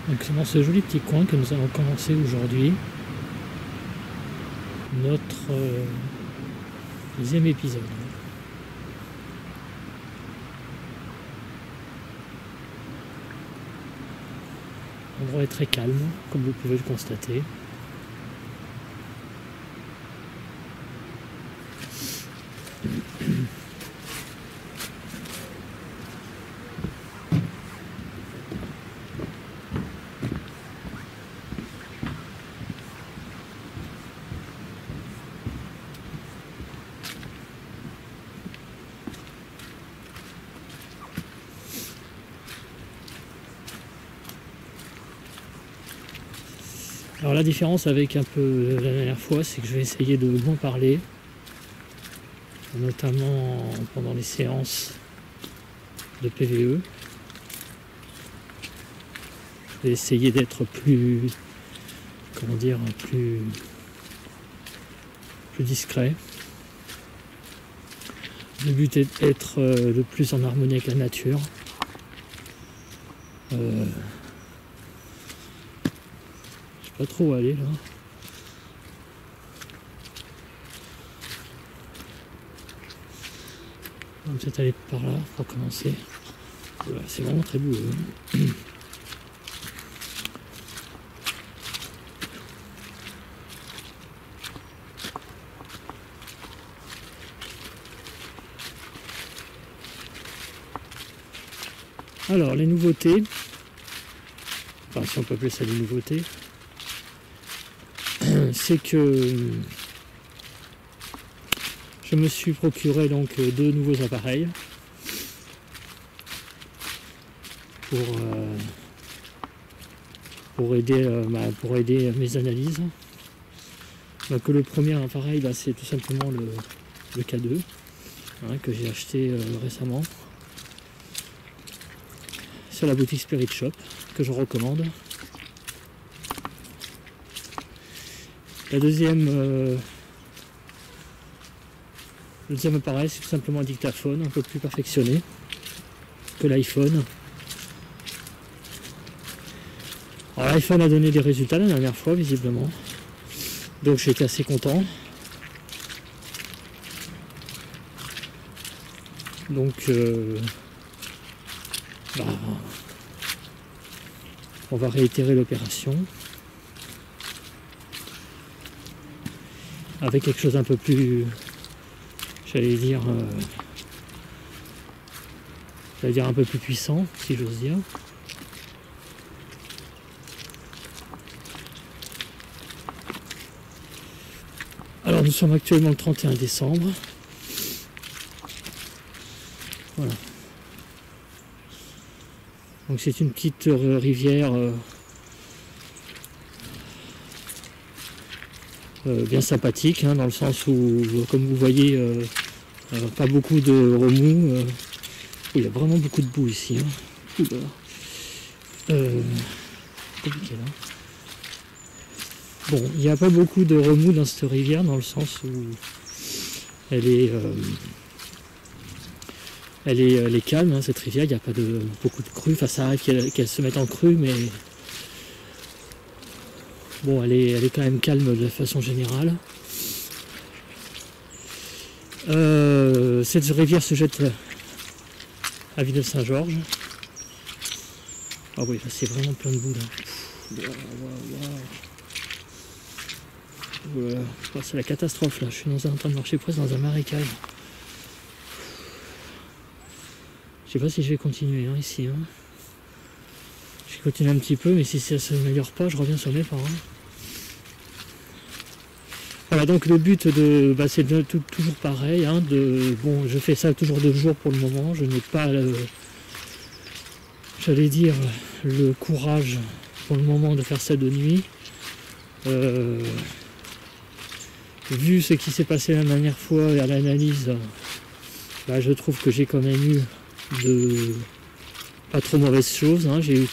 Donc c'est dans ce joli petit coin que nous allons commencer aujourd'hui notre deuxième épisode. L'endroit est très calme, comme vous pouvez le constater. Alors la différence avec un peu la dernière fois, c'est que je vais essayer de moins parler, notamment pendant les séances de PVE. Je vais essayer d'être plus, comment dire, plus discret. Le but est d'être le plus en harmonie avec la nature. Je sais pas trop où aller là. On va peut-être aller par là pour commencer. Voilà, c'est vraiment très beau. Alors les nouveautés, enfin si on peut appeler ça des nouveautés, c'est que je me suis procuré donc deux nouveaux appareils pour aider mes analyses. Donc le premier appareil là, c'est tout simplement le K2 que j'ai acheté récemment sur la boutique Spirit Shop, que je recommande. Le deuxième appareil, c'est tout simplement un dictaphone un peu plus perfectionné que l'iPhone. Alors l'iPhone a donné des résultats la dernière fois visiblement, donc j'étais assez content. Donc on va réitérer l'opération avec quelque chose un peu plus, j'allais dire un peu plus puissant, si j'ose dire. Alors nous sommes actuellement le 31 décembre. Voilà. Donc c'est une petite rivière bien sympathique, dans le sens où, comme vous voyez, pas beaucoup de remous. Il y a vraiment beaucoup de boue ici. Compliqué là. Bon, il n'y a pas beaucoup de remous dans cette rivière, dans le sens où elle est calme, cette rivière. Il n'y a pas beaucoup de crues. Enfin, ça arrive qu'elle se mette en crue, mais bon, elle est quand même calme de façon générale. Cette rivière se jette à Villeneuve-Saint-Georges. Ah oui, là c'est vraiment plein de boue là. Voilà. C'est la catastrophe là. Je suis en train de marcher presque dans un marécage. Je sais pas si je vais continuer ici. Je vais continuer un petit peu, mais si ça ne s'améliore pas, je reviens sur mes parents. Voilà, donc le but c'est toujours pareil. Je fais ça toujours de jour pour le moment. Je n'ai pas, j'allais dire, le courage pour le moment de faire ça de nuit. Vu ce qui s'est passé la dernière fois à l'analyse, je trouve que j'ai quand même eu pas trop mauvaises choses. J'ai eu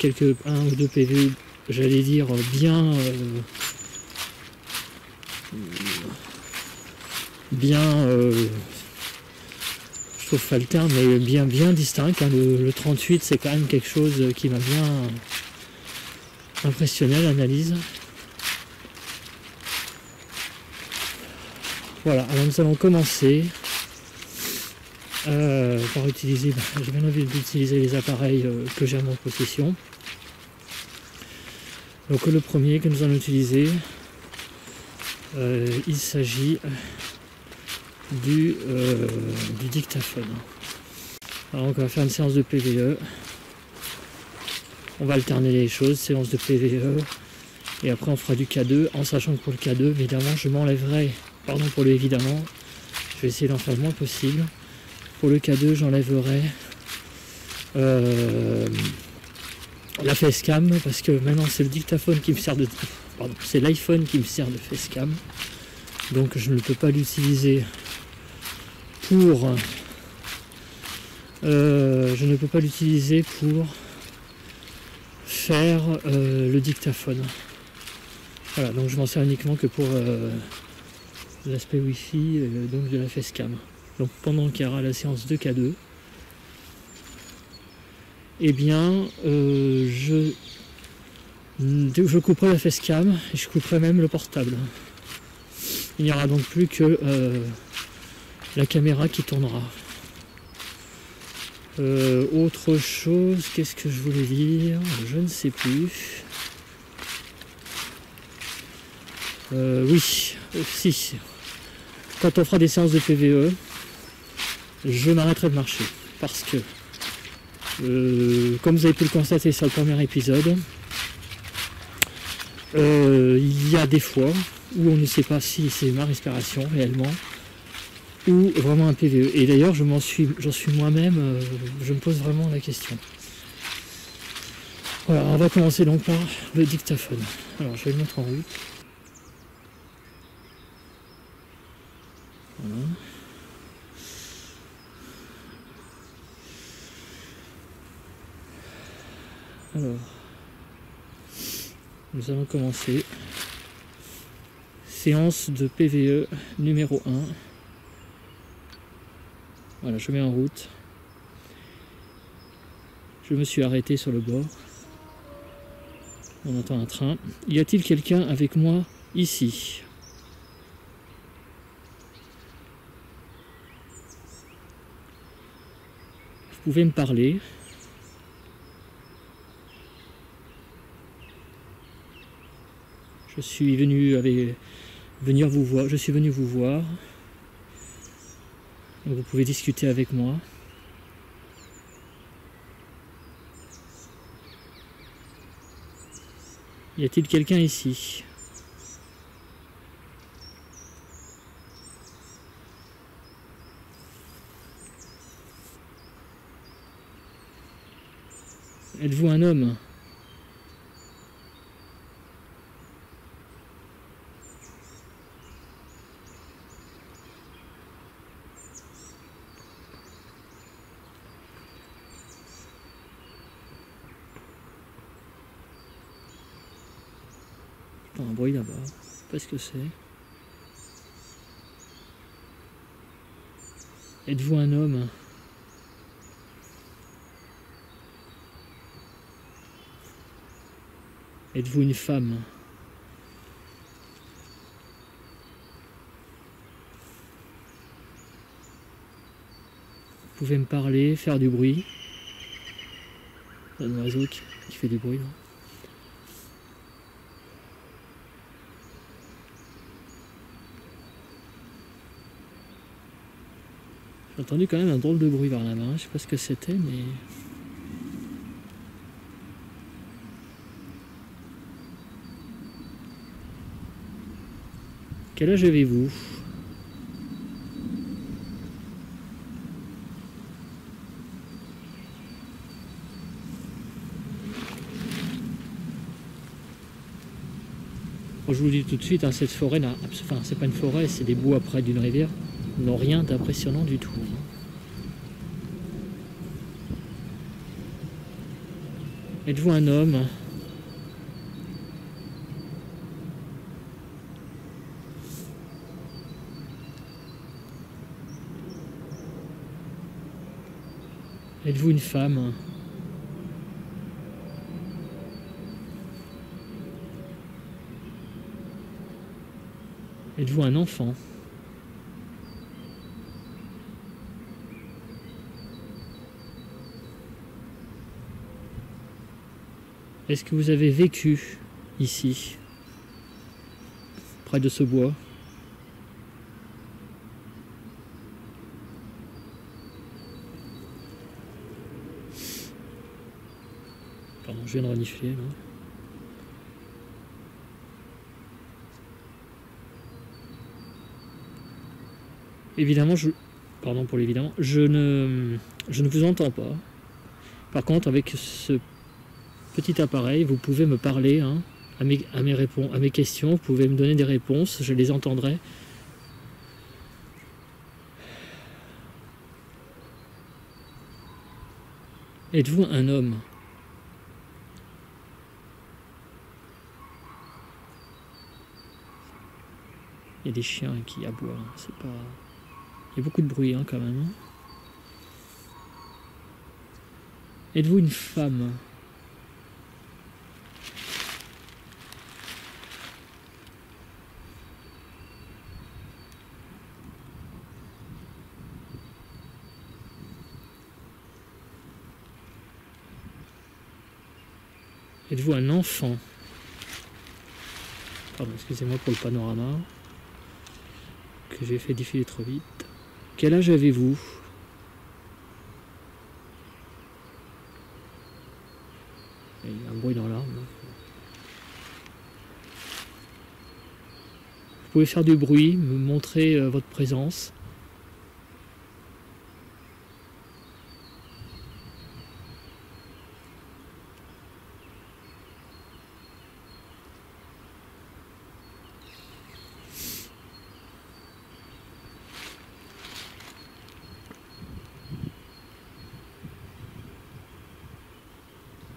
un ou deux PV, j'allais dire, bien je trouve pas le terme, mais bien distinct. Le 38, c'est quand même quelque chose qui m'a impressionné à l'analyse. Voilà, alors nous allons commencer par utiliser, j'ai bien envie d'utiliser les appareils que j'ai en mon possession. Donc le premier que nous allons utiliser, il s'agit du dictaphone. Alors on va faire une séance de PVE. On va alterner les choses, séance de PVE, et après on fera du K2, en sachant que pour le K2, évidemment, je m'enlèverai, pardon pour le évidemment, je vais essayer d'en faire le moins possible. Pour le K2, j'enlèverai la facecam, parce que maintenant c'est le dictaphone qui me sert de... Pardon, c'est l'iPhone qui me sert de facecam, donc je ne peux pas l'utiliser pour... je ne peux pas l'utiliser pour faire le dictaphone. Voilà, donc je m'en sers uniquement que pour l'aspect Wi-Fi, donc de la facecam. Donc pendant qu'il y aura la séance de K2, eh bien je couperai la facecam et je couperai même le portable. Il n'y aura donc plus que la caméra qui tournera. Autre chose, qu'est-ce que je voulais dire? Je ne sais plus. Oui, si. Quand on fera des séances de PVE, je m'arrêterai de marcher. Parce que, comme vous avez pu le constater sur le premier épisode, il y a des fois où on ne sait pas si c'est ma respiration réellement, ou vraiment un PVE. Et d'ailleurs, j'en suis moi-même, je me pose vraiment la question. Voilà, on va commencer donc par le dictaphone. Alors, je vais le mettre en route. Voilà. Alors, nous allons commencer. Séance de PVE numéro 1. Voilà, je mets en route. Je me suis arrêté sur le bord. On entend un train. Y a-t-il quelqu'un avec moi ici? Vous pouvez me parler. Je suis venu vous voir. Je suis venu vous voir. Donc vous pouvez discuter avec moi. Y a-t-il quelqu'un ici? Êtes-vous un homme? J'entends un bruit là-bas. Je sais pas ce que c'est. Êtes-vous un homme? Êtes-vous une femme? Vous pouvez me parler, faire du bruit. Il y a un oiseau qui fait du bruit là. J'ai entendu quand même un drôle de bruit vers là-bas. Je sais pas ce que c'était, mais... Quel âge avez-vous? Je vous le dis tout de suite, hein, cette forêt, enfin c'est pas une forêt, c'est des bois près d'une rivière, n'ont rien d'impressionnant du tout. Êtes-vous un homme? Êtes-vous une femme? Êtes-vous un enfant? Est-ce que vous avez vécu ici, près de ce bois? Pardon, je viens de renifler là. Évidemment, pardon pour l'évidemment, je ne vous entends pas. Par contre, avec ce petit appareil, vous pouvez me parler hein, à mes questions, vous pouvez me donner des réponses, je les entendrai. Êtes-vous un homme? Il y a des chiens qui aboient, c'est pas... Il y a beaucoup de bruit hein, quand même. Êtes-vous une femme? Êtes-vous un enfant? Pardon, excusez-moi pour le panorama que j'ai fait défiler trop vite. Quel âge avez-vous? Il y a un bruit dans l'arbre. Vous pouvez faire du bruit, me montrer votre présence.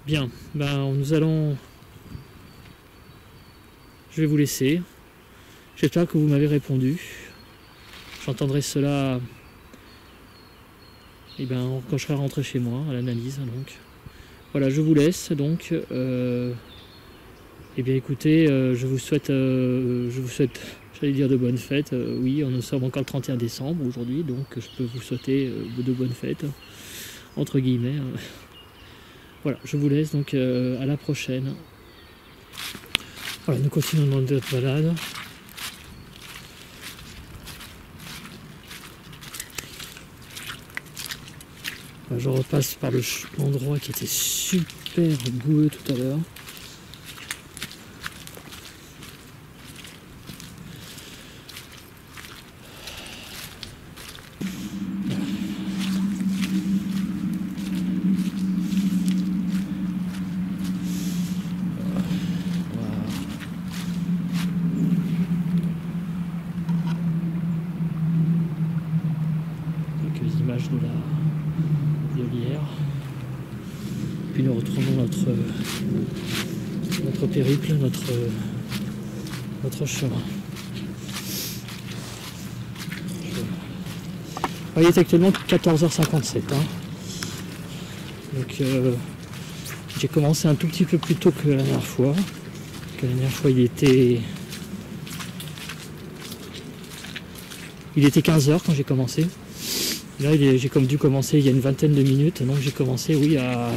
Bien, ben nous allons... Je vais vous laisser. J'espère que vous m'avez répondu. J'entendrai cela quand je serai rentré chez moi à l'analyse. Donc voilà, je vous laisse. Donc, eh bien écoutez, je vous souhaite, j'allais dire de bonnes fêtes. Oui, nous sommes encore le 31 décembre aujourd'hui, donc je peux vous souhaiter de bonnes fêtes, entre guillemets. Voilà, je vous laisse donc à la prochaine. Voilà, nous continuons dans notre balade. Voilà, je repasse par l'endroit qui était super boueux tout à l'heure. Images de l'hier. Puis nous retrouvons notre périple, notre chemin. Il est actuellement 14h57. Hein. Donc j'ai commencé un tout petit peu plus tôt que la dernière fois. Il était 15h quand j'ai commencé. Là, j'ai comme dû commencer il y a une vingtaine de minutes, donc j'ai commencé, oui, à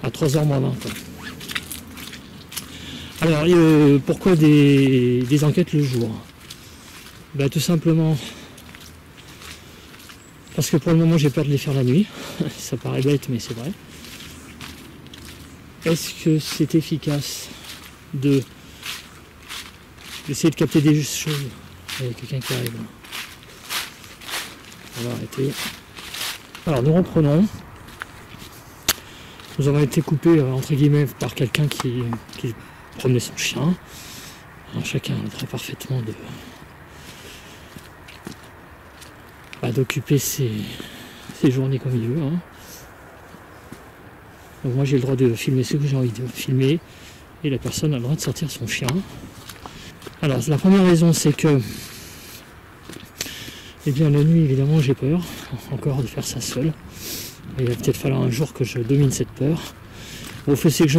3h moins 20. Quoi. Alors, pourquoi des enquêtes le jour? Ben, tout simplement parce que pour le moment, j'ai peur de les faire la nuit. Ça paraît bête, mais c'est vrai. Est-ce que c'est efficace d'essayer de capter des choses? Il y a quelqu'un qui arrive. On va arrêter. Alors nous reprenons. Nous avons été coupés entre guillemets par quelqu'un qui promenait son chien. Alors, chacun a le droit parfaitement d'occuper ses journées comme il veut. Hein. Donc moi j'ai le droit de filmer ce que j'ai envie de filmer et la personne a le droit de sortir son chien. Alors la première raison c'est que eh bien la nuit évidemment j'ai peur encore de faire ça seul. Il va peut-être falloir un jour que je domine cette peur. Au fait c'est que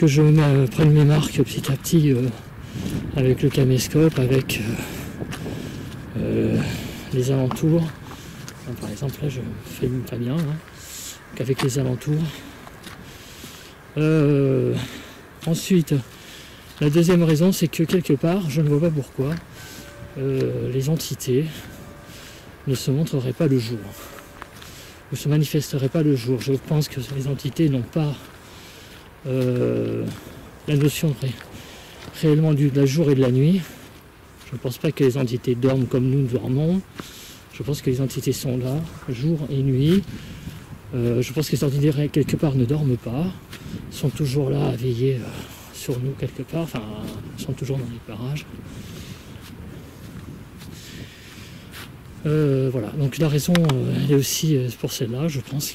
je prenne mes marques petit à petit avec le caméscope, avec les alentours. Bon, par exemple là je filme pas bien, hein, avec les alentours. Ensuite, la deuxième raison, c'est que quelque part, je ne vois pas pourquoi, les entités ne se montreraient pas le jour, ne se manifesteraient pas le jour. Je pense que les entités n'ont pas la notion réellement de la jour et de la nuit. Je ne pense pas que les entités dorment comme nous dormons. Je pense que les entités sont là, jour et nuit. Je pense que les entités, quelque part, ne dorment pas, sont toujours là à veiller sur nous quelque part, enfin, sont toujours dans les parages. Voilà, donc la raison elle est aussi pour celle-là. Je pense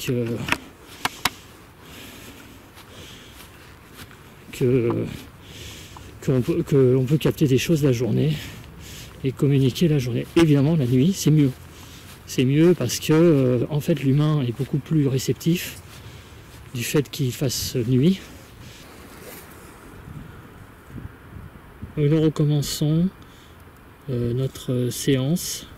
qu'on peut capter des choses la journée et communiquer la journée. Évidemment, la nuit, c'est mieux. C'est mieux parce que en fait, l'humain est beaucoup plus réceptif du fait qu'il fasse nuit. Nous recommençons notre séance.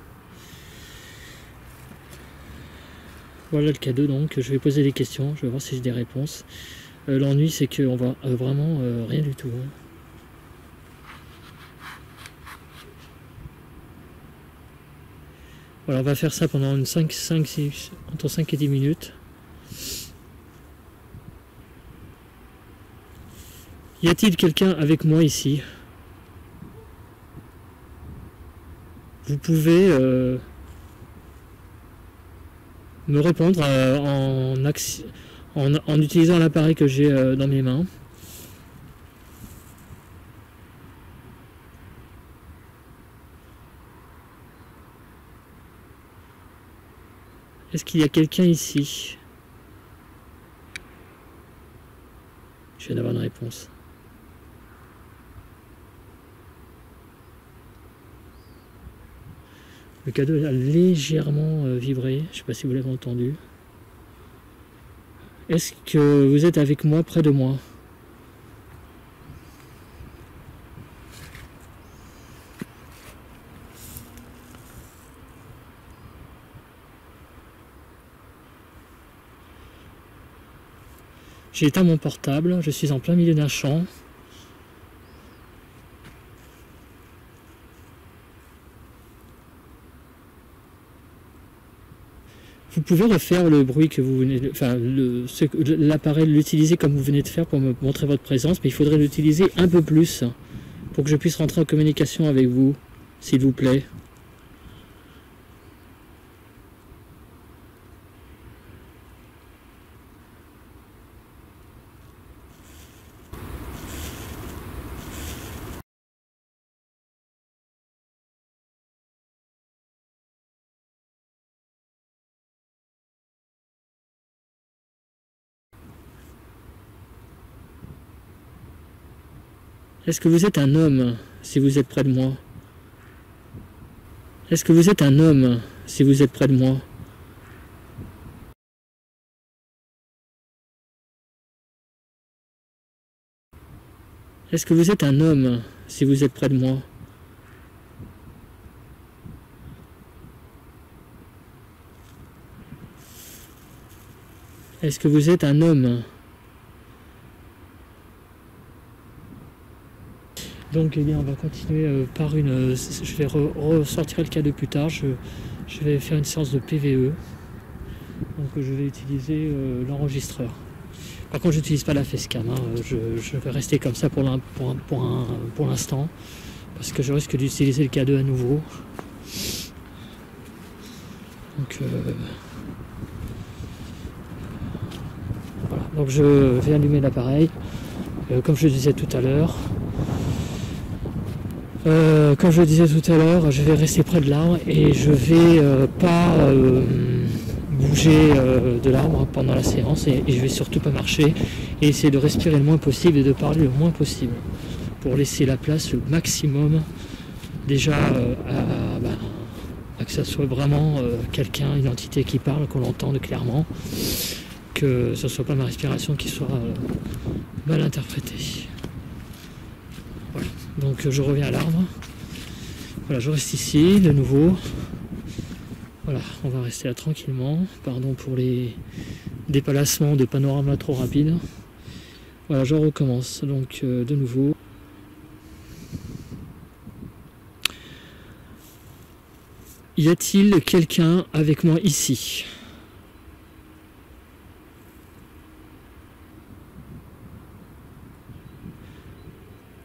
Voilà le cadeau, donc je vais poser des questions, je vais voir si j'ai des réponses. L'ennui, c'est qu'on voit vraiment rien du tout. Hein. Voilà, on va faire ça pendant entre 5 et 10 minutes. Y a-t-il quelqu'un avec moi ici? Vous pouvez me répondre en utilisant l'appareil que j'ai dans mes mains. Est-ce qu'il y a quelqu'un ici? Je viens d'avoir une réponse. Le cadeau a légèrement vibré, je ne sais pas si vous l'avez entendu. Est-ce que vous êtes avec moi, près de moi? J'ai éteint mon portable, je suis en plein milieu d'un champ. Vous pouvez refaire le bruit que vous venez de... Enfin, l'appareil, l'utiliser comme vous venez de faire pour me montrer votre présence, mais il faudrait l'utiliser un peu plus pour que je puisse rentrer en communication avec vous, s'il vous plaît. Est-ce que vous êtes un homme, si vous êtes près de moi? Est-ce que vous êtes un homme, si vous êtes près de moi? Est-ce que vous êtes un homme, si vous êtes près de moi? Est-ce que vous êtes un homme? Donc eh bien, on va continuer par une... je vais ressortir le cadeau plus tard, je vais faire une séance de PVE. Donc je vais utiliser l'enregistreur. Par contre, je n'utilise pas la facecam, hein. Je vais rester comme ça pour l'instant, parce que je risque d'utiliser le cadeau à nouveau. Donc voilà, donc je vais allumer l'appareil, comme je disais tout à l'heure. Comme je le disais tout à l'heure, je vais rester près de l'arbre et je vais pas bouger de l'arbre pendant la séance et je vais surtout pas marcher et essayer de respirer le moins possible et de parler le moins possible pour laisser la place le maximum déjà à que ça soit vraiment quelqu'un, une entité qui parle, qu'on l'entende clairement, que ce soit pas ma respiration qui soit mal interprétée. Voilà. Donc je reviens à l'arbre. Voilà, je reste ici de nouveau. Voilà, on va rester là tranquillement. Pardon pour les déplacements de panorama trop rapides. Voilà, je recommence donc de nouveau. Y a-t-il quelqu'un avec moi ici?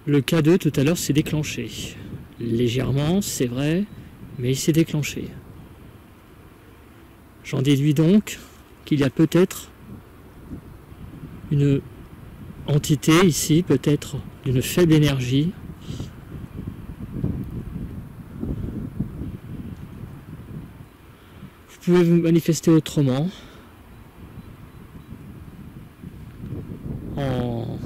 Le K2 tout à l'heure s'est déclenché. Légèrement, c'est vrai, mais il s'est déclenché. J'en déduis donc qu'il y a peut-être une entité ici, peut-être d'une faible énergie. Vous pouvez vous manifester autrement, en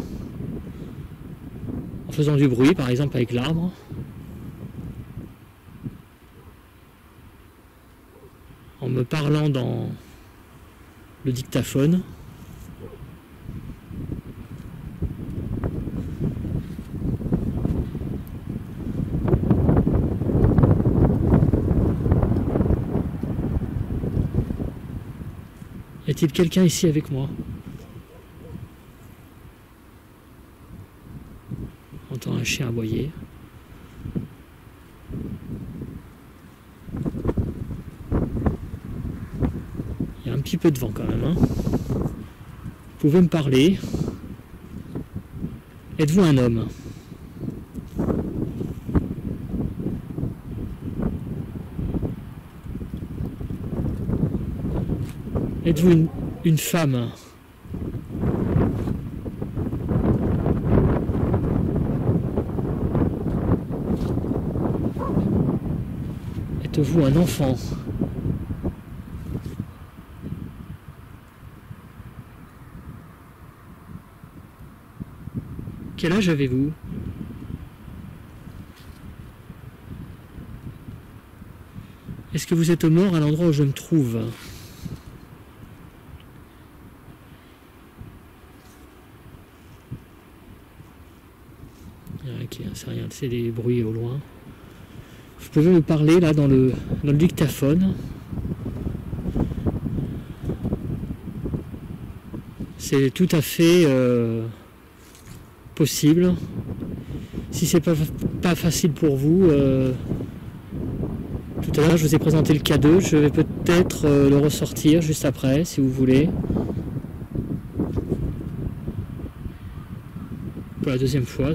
faisant du bruit, par exemple avec l'arbre. En me parlant dans le dictaphone. Y a-t-il quelqu'un ici avec moi? J'entends un chien aboyer. Il y a un petit peu de vent quand même. Hein. Vous pouvez me parler. Êtes-vous un homme? Êtes-vous une femme? Êtes-vous un enfant? Quel âge avez-vous? Est-ce que vous êtes mort à l'endroit où je me trouve? Ok, c'est rien, c'est des bruits au loin. Vous pouvez me parler là dans le dictaphone. C'est tout à fait possible. Si c'est pas facile pour vous, tout à l'heure je vous ai présenté le K2, je vais peut-être le ressortir juste après si vous voulez. Pour la deuxième fois.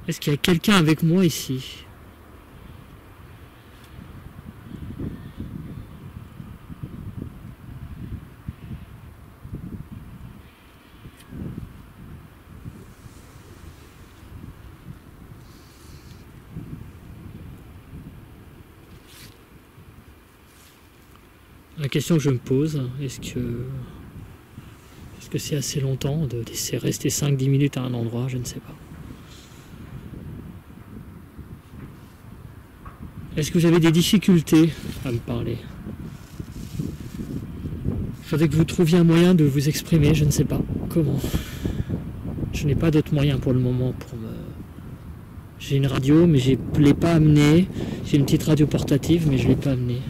Est-ce qu'il y a quelqu'un avec moi ici? La question que je me pose, est-ce que c'est assez longtemps de laisser rester 5-10 minutes à un endroit? Je ne sais pas. Est-ce que vous avez des difficultés à me parler? Il faudrait que vous trouviez un moyen de vous exprimer, je ne sais pas comment. Je n'ai pas d'autre moyen pour le moment pour me... J'ai une radio, mais je ne l'ai pas amenée. J'ai une petite radio portative, mais je ne l'ai pas amenée.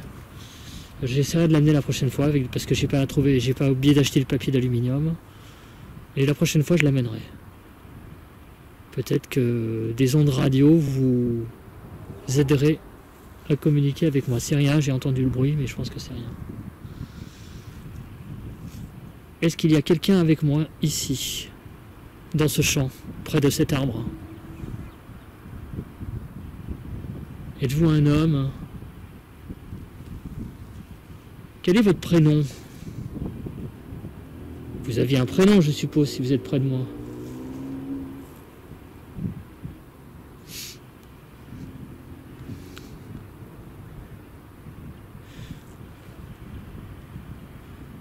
J'essaierai de l'amener la prochaine fois, parce que j'ai pas oublié d'acheter le papier d'aluminium. Et la prochaine fois, je l'amènerai. Peut-être que des ondes radio vous aideraient à communiquer avec moi. C'est rien, j'ai entendu le bruit, mais je pense que c'est rien. Est-ce qu'il y a quelqu'un avec moi ici, dans ce champ, près de cet arbre? Êtes-vous un homme? Quel est votre prénom? Vous aviez un prénom, je suppose, si vous êtes près de moi.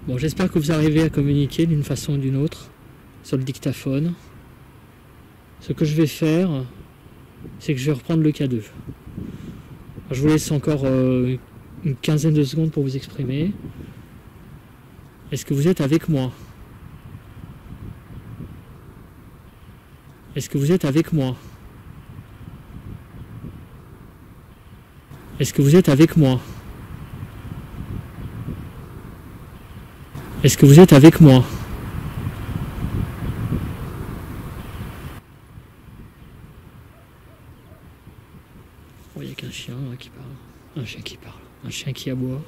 Bon, j'espère que vous arrivez à communiquer d'une façon ou d'une autre sur le dictaphone. Ce que je vais faire, c'est que je vais reprendre le K2. Je vous laisse encore une quinzaine de secondes pour vous exprimer. Est-ce que vous êtes avec moi? Est-ce que vous êtes avec moi? Est-ce que vous êtes avec moi? Est-ce que vous êtes avec moi? Oh, il n'y a qu'un chien là, qui parle. Un chien qui parle. Un chien qui aboie.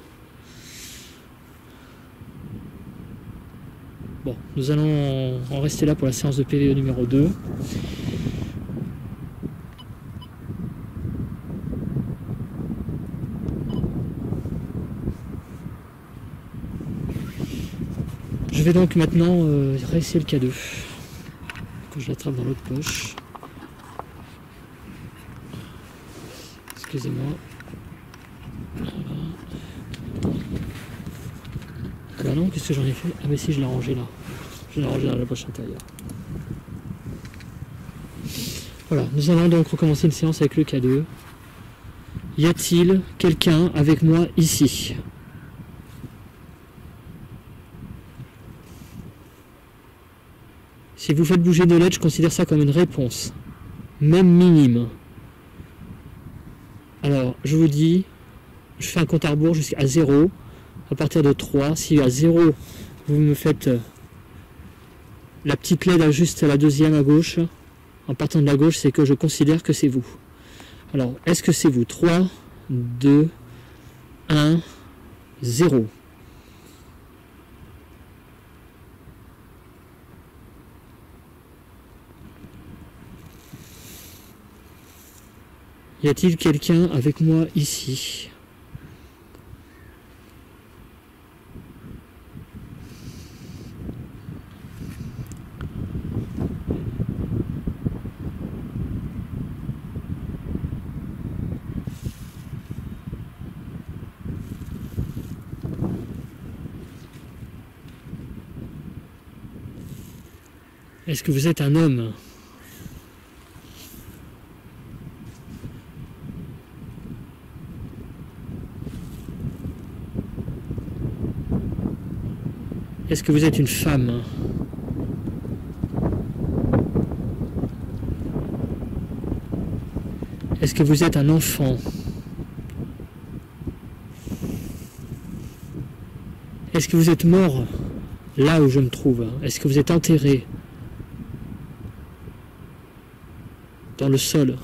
Bon, nous allons en rester là pour la séance de PVE numéro 2. Je vais donc maintenant réessayer le K2. Que je l'attrape dans l'autre poche. Excusez-moi. Voilà. Ah bah non, qu'est-ce que j'en ai fait? Ah mais si, je l'ai rangé là. Je l'ai rangé dans la poche intérieure. Voilà, nous allons donc recommencer une séance avec le K2. Y a-t-il quelqu'un avec moi ici? Si vous faites bouger de l'aide, je considère ça comme une réponse, même minime. Alors, je vous dis, je fais un compte à rebours jusqu'à 0. À partir de 3, si à 0, vous me faites la petite LED juste à la deuxième à gauche, en partant de la gauche, c'est que je considère que c'est vous. Alors, est-ce que c'est vous? 3, 2, 1, 0. Y a-t-il quelqu'un avec moi ici? Est-ce que vous êtes un homme? Est-ce que vous êtes une femme? Est-ce que vous êtes un enfant? Est-ce que vous êtes mort là où je me trouve? Est-ce que vous êtes enterré dans le sol?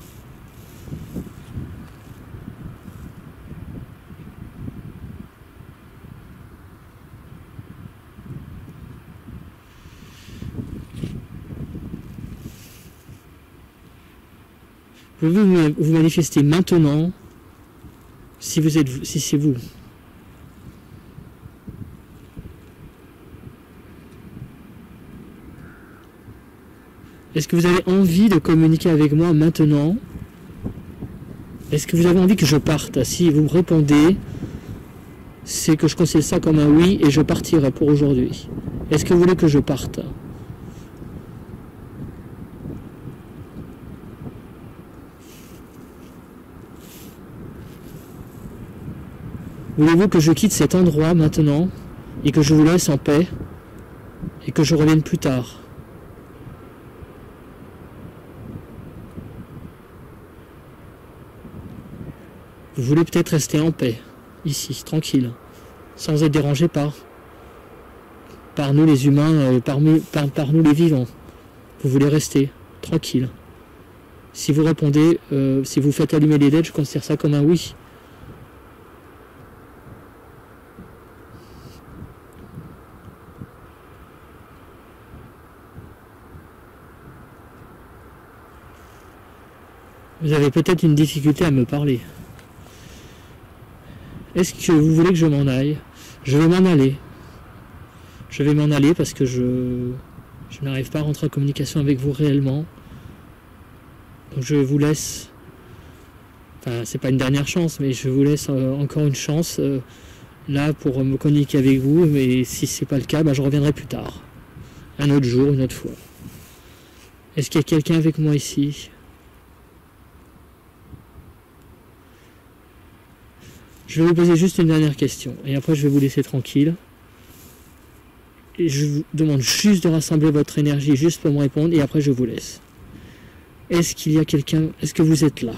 Vous pouvez vous manifester maintenant si c'est vous. Est-ce que vous avez envie de communiquer avec moi maintenant? Est-ce que vous avez envie que je parte? Si vous me répondez, c'est que je considère ça comme un oui et je partirai pour aujourd'hui. Est-ce que vous voulez que je parte? Voulez-vous que je quitte cet endroit maintenant et que je vous laisse en paix et que je revienne plus tard? Vous voulez peut-être rester en paix, ici, tranquille, sans être dérangé par nous les humains, par nous les vivants. Vous voulez rester tranquille. Si vous répondez, si vous faites allumer les LED, je considère ça comme un oui. Vous avez peut-être une difficulté à me parler. Est-ce que vous voulez que je m'en aille? Je vais m'en aller. Je vais m'en aller parce que je n'arrive pas à rentrer en communication avec vous réellement. Donc je vous laisse... Enfin, c'est pas une dernière chance, mais je vous laisse encore une chance là pour me communiquer avec vous. Mais si c'est pas le cas, je reviendrai plus tard. Un autre jour, une autre fois. Est-ce qu'il y a quelqu'un avec moi ici? Je vais vous poser juste une dernière question et après je vais vous laisser tranquille. Et je vous demande juste de rassembler votre énergie juste pour me répondre et après je vous laisse. Est-ce qu'il y a quelqu'un? Est-ce que vous êtes là?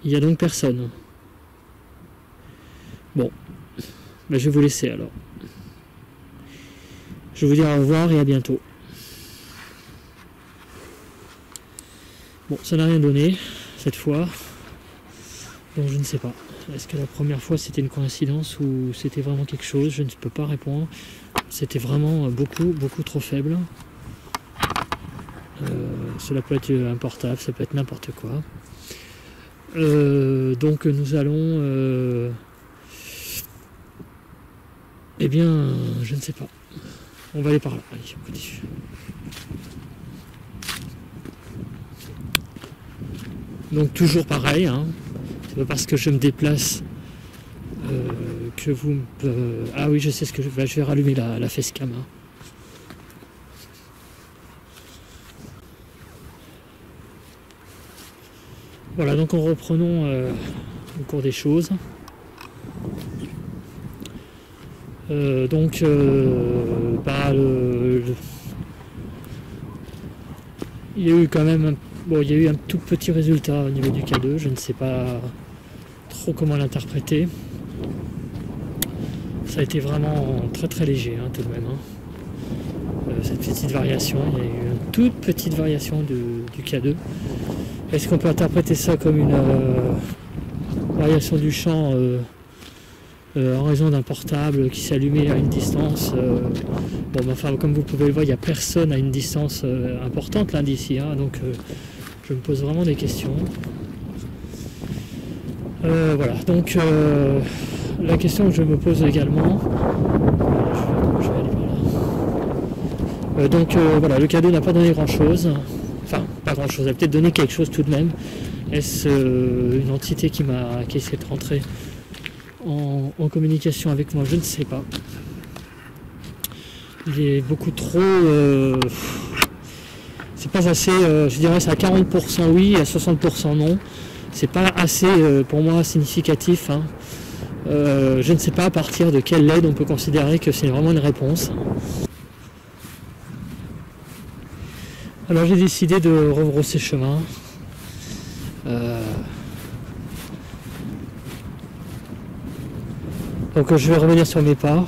Il n'y a donc personne. Bon, ben je vais vous laisser alors. Je vais vous dire au revoir et à bientôt. Bon, ça n'a rien donné cette fois, donc je ne sais pas. Est-ce que la première fois c'était une coïncidence ou c'était vraiment quelque chose? Je ne peux pas répondre. C'était vraiment beaucoup trop faible. Cela peut être un portable, ça peut être n'importe quoi. Donc nous allons... eh bien, je ne sais pas. On va aller par là. Allez, on continue. Donc toujours pareil, hein. C'est pas parce que je me déplace que vous me... Ah oui, je sais ce que je vais... Je vais rallumer la facecam. Hein. Voilà, donc en reprenons au cours des choses. Donc, il y a eu quand même... Bon, il y a eu un tout petit résultat au niveau du K2, je ne sais pas trop comment l'interpréter. Ça a été vraiment très léger, hein, tout de même. Hein. Cette petite variation, il y a eu une toute petite variation du K2. Est-ce qu'on peut interpréter ça comme une variation du champ en raison d'un portable qui s'est allumé à une distance bon, ben, enfin, comme vous pouvez le voir, il n'y a personne à une distance importante là d'ici, hein, donc je me pose vraiment des questions. Voilà, donc la question que je me pose également, je vais aller par là. Donc voilà, le K2 n'a pas donné grand chose, enfin pas grand chose, elle a peut-être donné quelque chose tout de même. Est-ce une entité qui essaie de rentrer en communication avec moi? Je ne sais pas. Il est beaucoup trop... c'est pas assez, je dirais c'est à 40% oui, à 60% non. C'est pas assez pour moi significatif. Hein. Je ne sais pas à partir de quelle aide on peut considérer que c'est vraiment une réponse. Alors j'ai décidé de rebrousser chemin. Donc je vais revenir sur mes pas.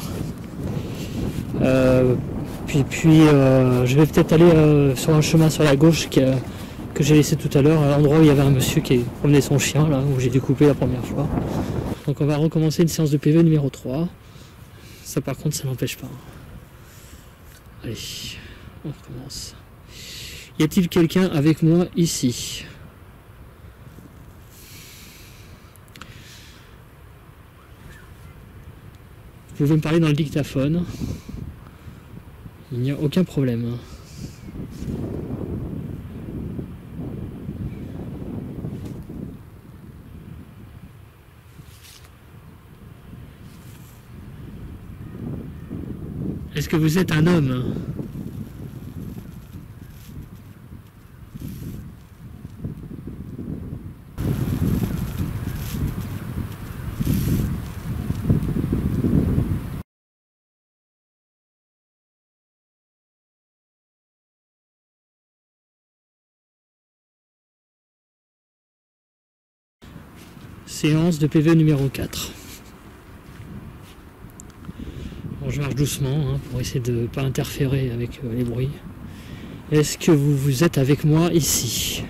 Puis je vais peut-être aller sur un chemin sur la gauche que j'ai laissé tout à l'heure, à l'endroit où il y avait un monsieur qui promenait son chien, là où j'ai dû couper la première fois. Donc on va recommencer une séance de PV numéro 3. Ça par contre ça n'empêche pas. Allez, on recommence. Y a-t-il quelqu'un avec moi ici? Vous pouvez me parler dans le dictaphone. Il n'y a aucun problème. Est-ce que vous êtes un homme? Séance de PV numéro 4. Bon, je marche doucement hein, pour essayer de ne pas interférer avec les bruits. Est-ce que vous êtes avec moi ici?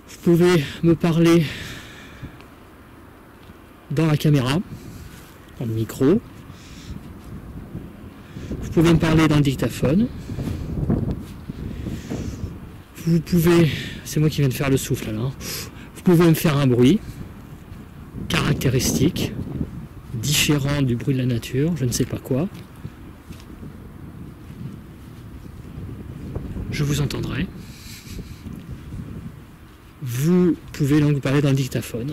Vous pouvez me parler dans la caméra, dans le micro. Vous pouvez me parler dans le dictaphone. Vous pouvez, c'est moi qui viens de faire le souffle là, hein. Vous pouvez me faire un bruit caractéristique, différent du bruit de la nature, je ne sais pas quoi. Je vous entendrai. Vous pouvez donc parler dans le dictaphone.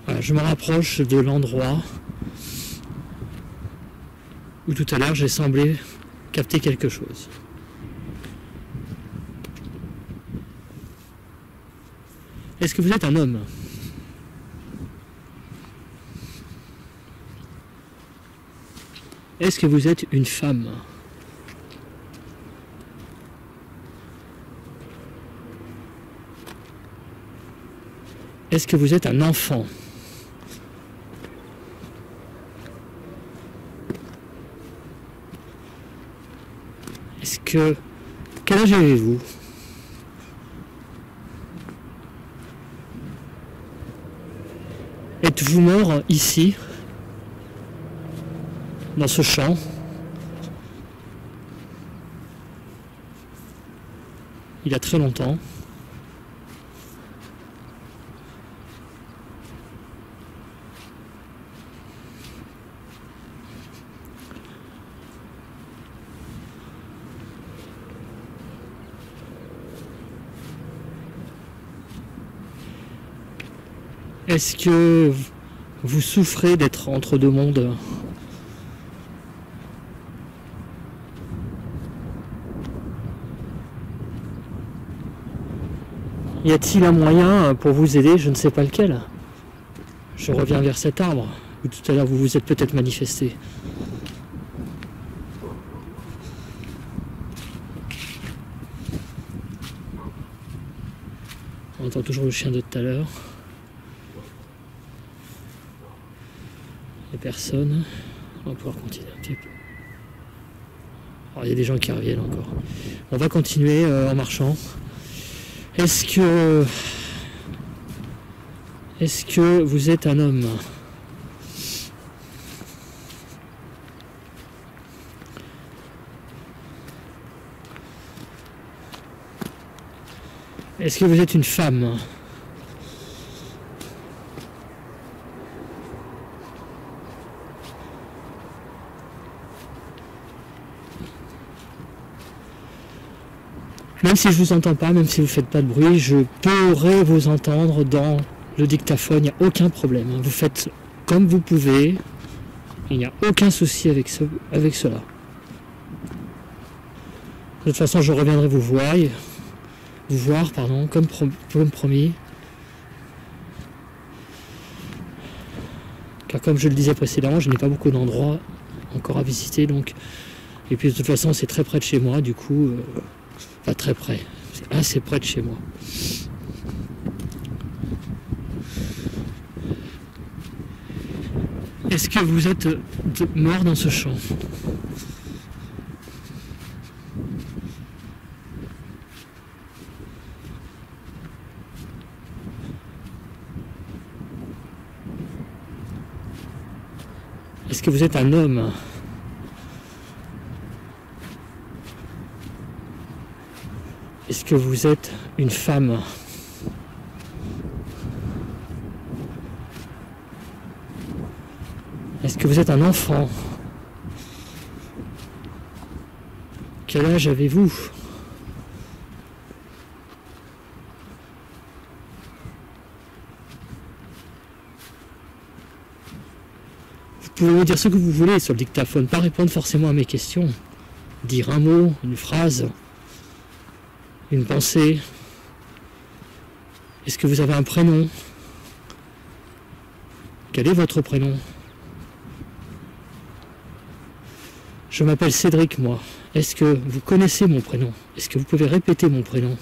Voilà, je me rapproche de l'endroit où tout à l'heure j'ai semblé capter quelque chose. Est-ce que vous êtes un homme? Est-ce que vous êtes une femme? Est-ce que vous êtes un enfant? Est-ce que... Quel âge avez-vous? Êtes-vous mort ici, dans ce champ? Il y a très longtemps. Est-ce que vous souffrez d'être entre deux mondes? Y a-t-il un moyen pour vous aider? Je ne sais pas lequel. Je reviens vers cet arbre où tout à l'heure vous vous êtes peut-être manifesté. On entend toujours le chien de tout à l'heure. Les personnes. On va pouvoir continuer un petit peu. Alors, il y a des gens qui reviennent encore. On va continuer en marchant. Est-ce que vous êtes un homme? Est-ce que vous êtes une femme? Même si je vous entends pas, même si vous faites pas de bruit, je pourrais vous entendre dans le dictaphone, il n'y a aucun problème. Vous faites comme vous pouvez, il n'y a aucun souci avec cela. De toute façon, je reviendrai vous voir, comme promis. Car comme je le disais précédemment, je n'ai pas beaucoup d'endroits encore à visiter, donc. Et puis de toute façon, c'est très près de chez moi, du coup. Pas très près, c'est assez près de chez moi. Est-ce que vous êtes mort dans ce champ? Est-ce que vous êtes un homme? Est-ce que vous êtes une femme? Est-ce que vous êtes un enfant? Quel âge avez-vous? Vous pouvez me dire ce que vous voulez sur le dictaphone, pas répondre forcément à mes questions. Dire un mot, une phrase. Une pensée. Est-ce que vous avez un prénom? Quel est votre prénom? Je m'appelle Cédric, moi. Est-ce que vous connaissez mon prénom? Est-ce que vous pouvez répéter mon prénom?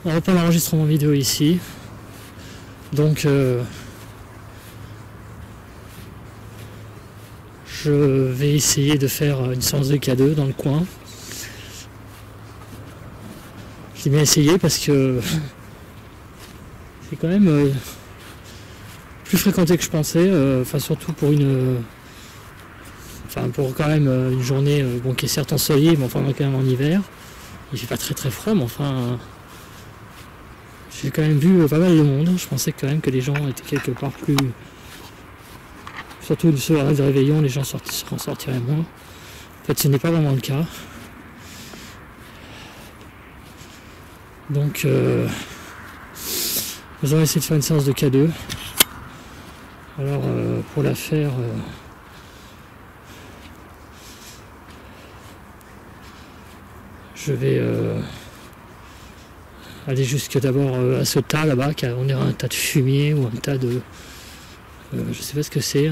On reprend l'enregistrement vidéo ici. Donc je vais essayer de faire une séance de K2 dans le coin. J'ai bien essayé parce que c'est quand même plus fréquenté que je pensais, enfin surtout pour pour quand même une journée bon, qui est certes ensoleillée, mais enfin on est quand même en hiver. Il fait pas très très froid, mais enfin j'ai quand même vu pas mal de monde. Je pensais quand même que les gens étaient quelque part plus... Surtout sur la de réveillon, les gens sortiraient moins. En fait, ce n'est pas vraiment le cas. Donc nous allons essayer de faire une séance de K2. Alors pour la faire, je vais aller jusque d'abord à ce tas là-bas, car on dirait un tas de fumier ou un tas de... je sais pas ce que c'est,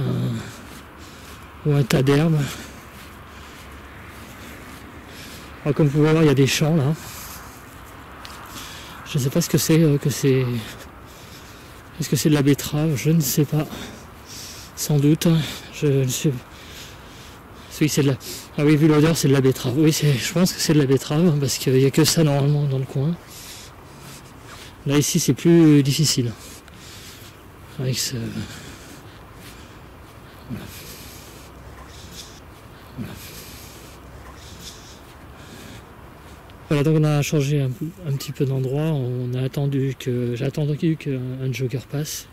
ou un tas d'herbes. Alors, comme vous pouvez voir, il y a des champs là. Je ne sais pas ce que c'est, Est-ce que c'est de la betterave? Je ne sais pas. Sans doute. Je ne sais. Oui, c'est de la... Ah oui, vu l'odeur, c'est de la betterave. Oui, je pense que c'est de la betterave, parce qu'il n'y a que ça normalement dans le coin. Là, ici, c'est plus difficile. Avec ce... Voilà. Voilà. Voilà, donc on a changé un petit peu d'endroit. J'ai attendu qu'un jogger passe.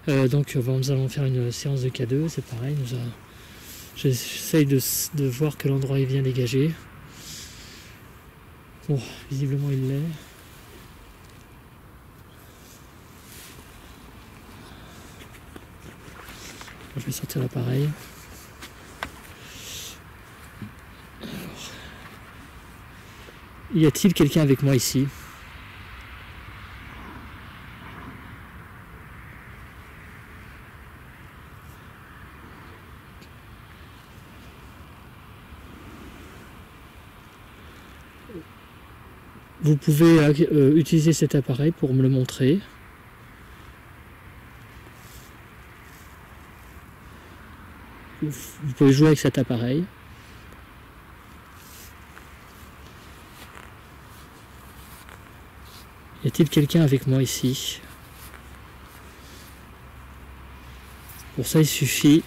Donc nous allons faire une séance de K2, c'est pareil. J'essaye de voir que l'endroit est bien dégagé. Bon, visiblement il l'est. Je vais sortir l'appareil. Y a-t-il quelqu'un avec moi ici? Vous pouvez utiliser cet appareil pour me le montrer. Vous pouvez jouer avec cet appareil. Y a-t-il quelqu'un avec moi ici? Pour ça, il suffit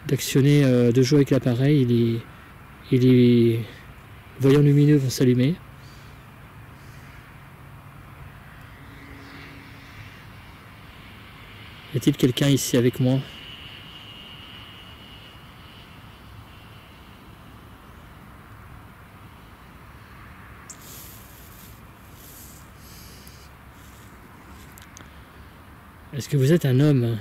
d'actionner, de jouer avec l'appareil et les voyants lumineux vont s'allumer. Y a-t-il quelqu'un ici avec moi? Est-ce que vous êtes un homme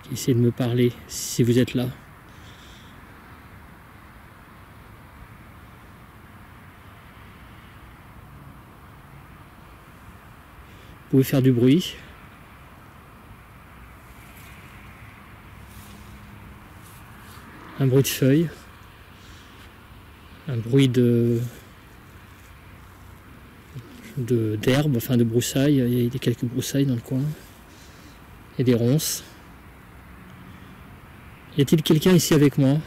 qui essaie de me parler, si vous êtes là? Vous pouvez faire du bruit. Un bruit de feuilles. Un bruit d'herbe, enfin de broussailles. Il y a quelques broussailles dans le coin. Il y a des ronces. Y a-t-il quelqu'un ici avec moi?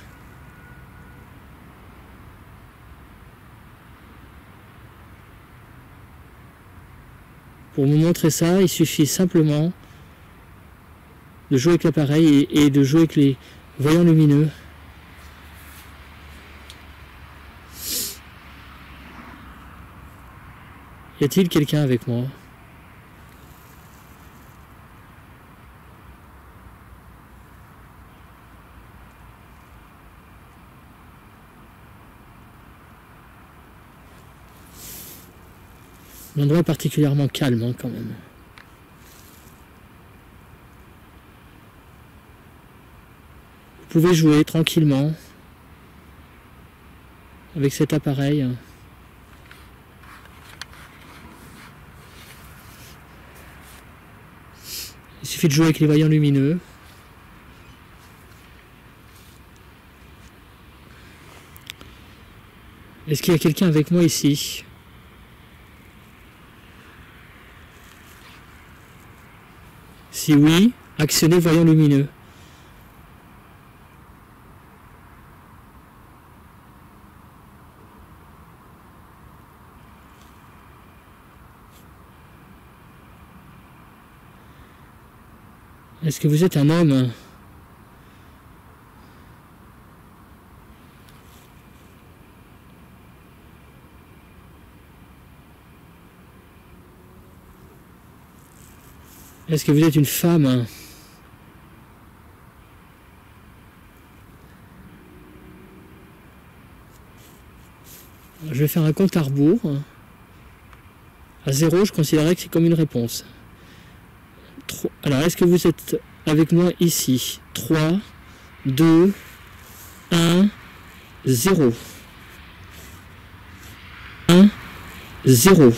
Pour me montrer ça, il suffit simplement de jouer avec l'appareil et de jouer avec les voyants lumineux. Y a-t-il quelqu'un avec moi? L'endroit est particulièrement calme hein, quand même. Vous pouvez jouer tranquillement avec cet appareil. Il suffit de jouer avec les voyants lumineux. Est-ce qu'il y a quelqu'un avec moi ici? Si oui, actionnez voyant lumineux. Est-ce que vous êtes un homme? Est-ce que vous êtes une femme? Je vais faire un compte à rebours. À 0, je considérerais que c'est comme une réponse. Alors, est-ce que vous êtes avec moi ici? 3, 2, 1, 0. 1, 0.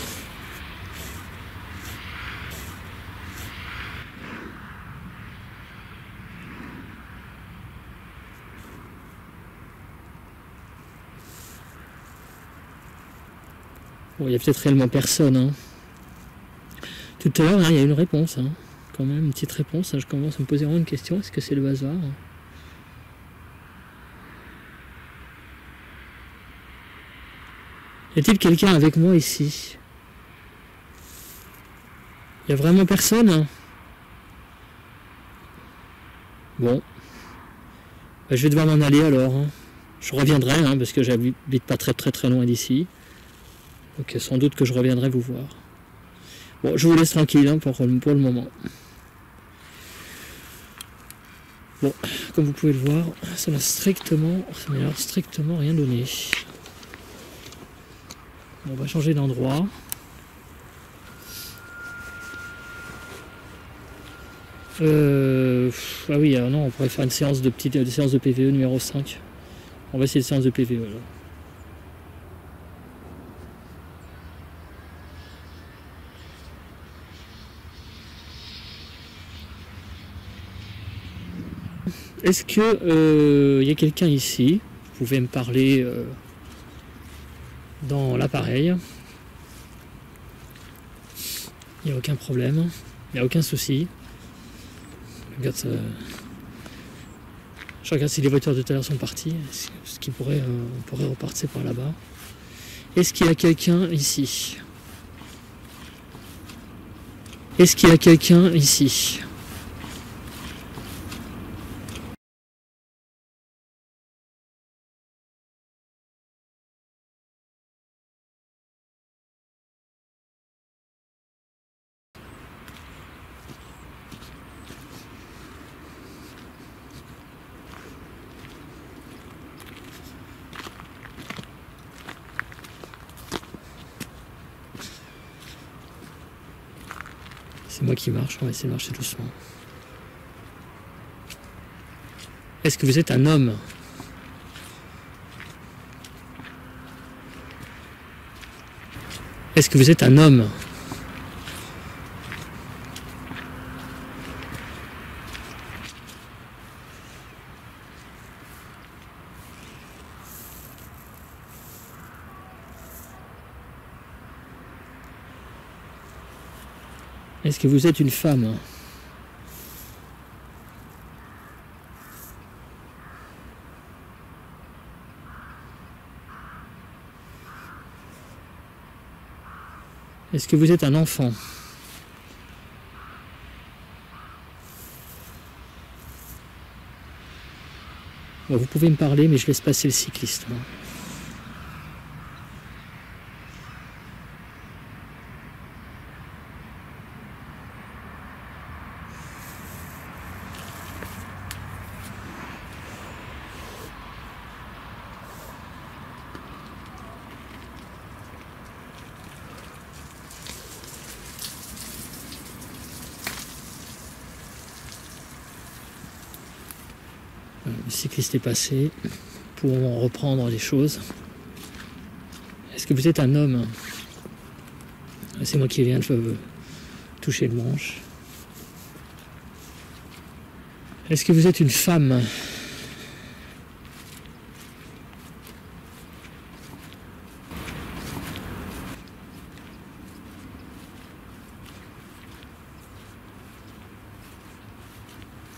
Bon, il n'y a peut-être réellement personne. Hein. Tout à l'heure, hein, il y a une réponse. Hein. Quand même, une petite réponse. Hein. Je commence à me poser vraiment une question. Est-ce que c'est le hasard? Y a-t-il quelqu'un avec moi ici? Il n'y a vraiment personne? Hein. Bon. Bah, je vais devoir m'en aller alors. Hein. Je reviendrai, hein, parce que j'habite pas très loin d'ici. Donc sans doute que je reviendrai vous voir. Bon, je vous laisse tranquille hein, pour le moment. Bon, comme vous pouvez le voir, ça m'a strictement rien donné. Bon, on va changer d'endroit. Ah oui, alors non, on pourrait faire une séance de PVE numéro 5. On va essayer une séance de PVE là. Est-ce que y a quelqu'un ici? Vous pouvez me parler dans l'appareil. Il n'y a aucun problème. Il n'y a aucun souci. Je regarde si les voitures de tout à l'heure sont parties. Ce qui pourrait, on pourrait repartir par là-bas. Est-ce qu'il y a quelqu'un ici? Est-ce qu'il y a quelqu'un ici? C'est moi qui marche, on va essayer de marcher doucement. Est-ce que vous êtes un homme? Est-ce que vous êtes un homme? Est-ce que vous êtes une femme? Est-ce que vous êtes un enfant? Bon, vous pouvez me parler, mais je laisse passer le cycliste. Hein. Le cycliste est passé. Pour reprendre les choses. Est-ce que vous êtes un homme? C'est moi qui viens de toucher le manche. Est-ce que vous êtes une femme?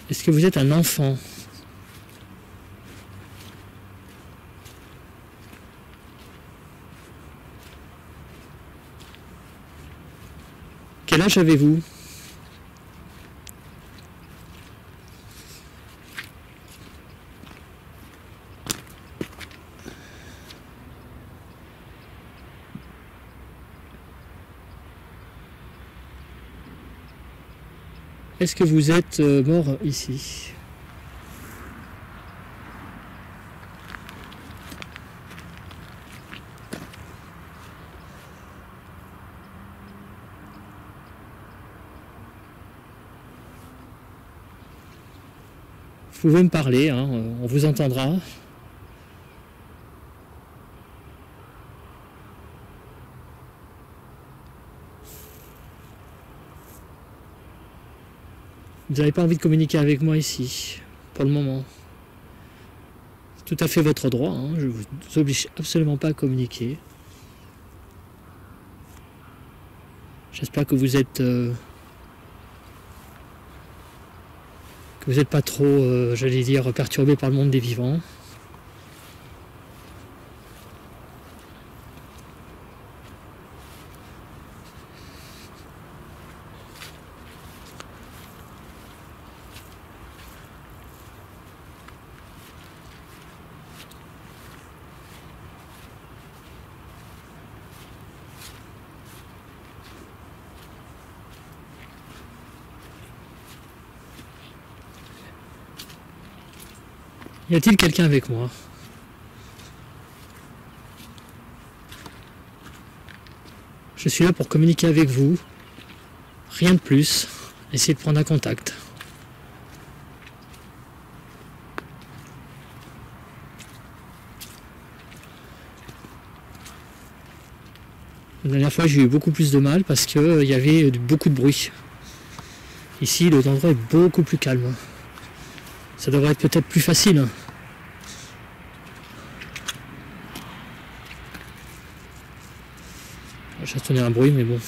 Est-ce que vous êtes un enfant? Quel âge avez-vous? Est-ce que vous êtes mort ici? Vous pouvez me parler, hein, on vous entendra. Vous n'avez pas envie de communiquer avec moi ici, pour le moment. C'est tout à fait votre droit, hein, je ne vous oblige absolument pas à communiquer. J'espère que vous êtes pas trop, j'allais dire, perturbé par le monde des vivants. Y a-t-il quelqu'un avec moi? Je suis là pour communiquer avec vous, rien de plus, essayez de prendre un contact. La dernière fois j'ai eu beaucoup plus de mal parce qu'il y avait beaucoup de bruit. Ici l'endroit est beaucoup plus calme. Ça devrait être peut-être plus facile. J'ai entendu un bruit, mais bon. Vous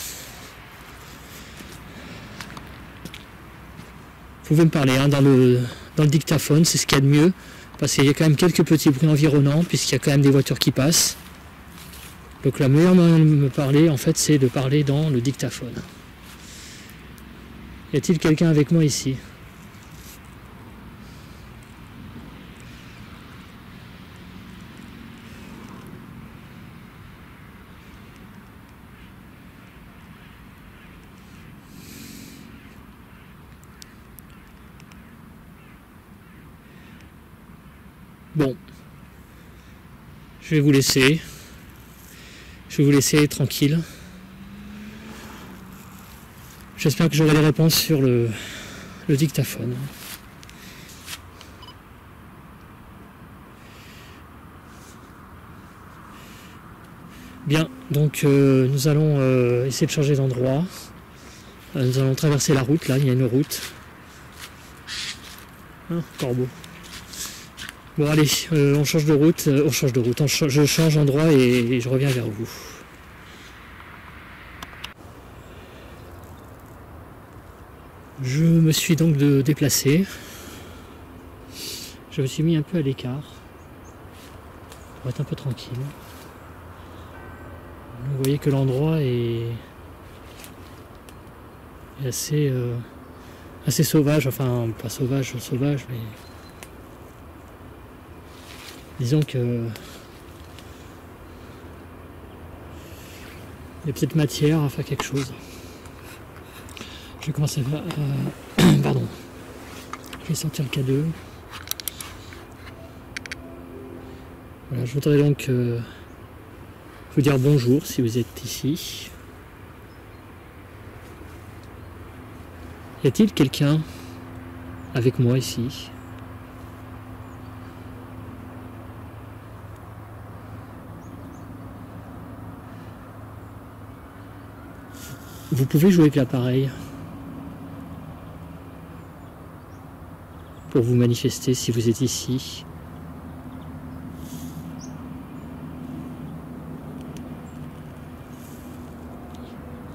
pouvez me parler hein, dans le dictaphone, c'est ce qu'il y a de mieux. Parce qu'il y a quand même quelques petits bruits environnants, puisqu'il y a quand même des voitures qui passent. Donc la meilleure manière de me parler, en fait, c'est de parler dans le dictaphone. Y a-t-il quelqu'un avec moi ici ? Bon, je vais vous laisser. Je vais vous laisser tranquille. J'espère que j'aurai les réponses sur le dictaphone. Bien, donc nous allons essayer de changer d'endroit. Nous allons traverser la route, là, il y a une route. Hein, corbeau. Bon allez, on change de route, je change d'endroit et je reviens vers vous. Je me suis donc déplacé. Je me suis mis un peu à l'écart pour être un peu tranquille. Vous voyez que l'endroit est assez sauvage, enfin pas sauvage, mais disons que il y a peut-être matière à faire quelque chose. Je vais commencer à... pardon. Je vais sortir le K2. Voilà, je voudrais donc vous dire bonjour si vous êtes ici. Y a-t-il quelqu'un avec moi ici ? Vous pouvez jouer avec l'appareil pour vous manifester si vous êtes ici.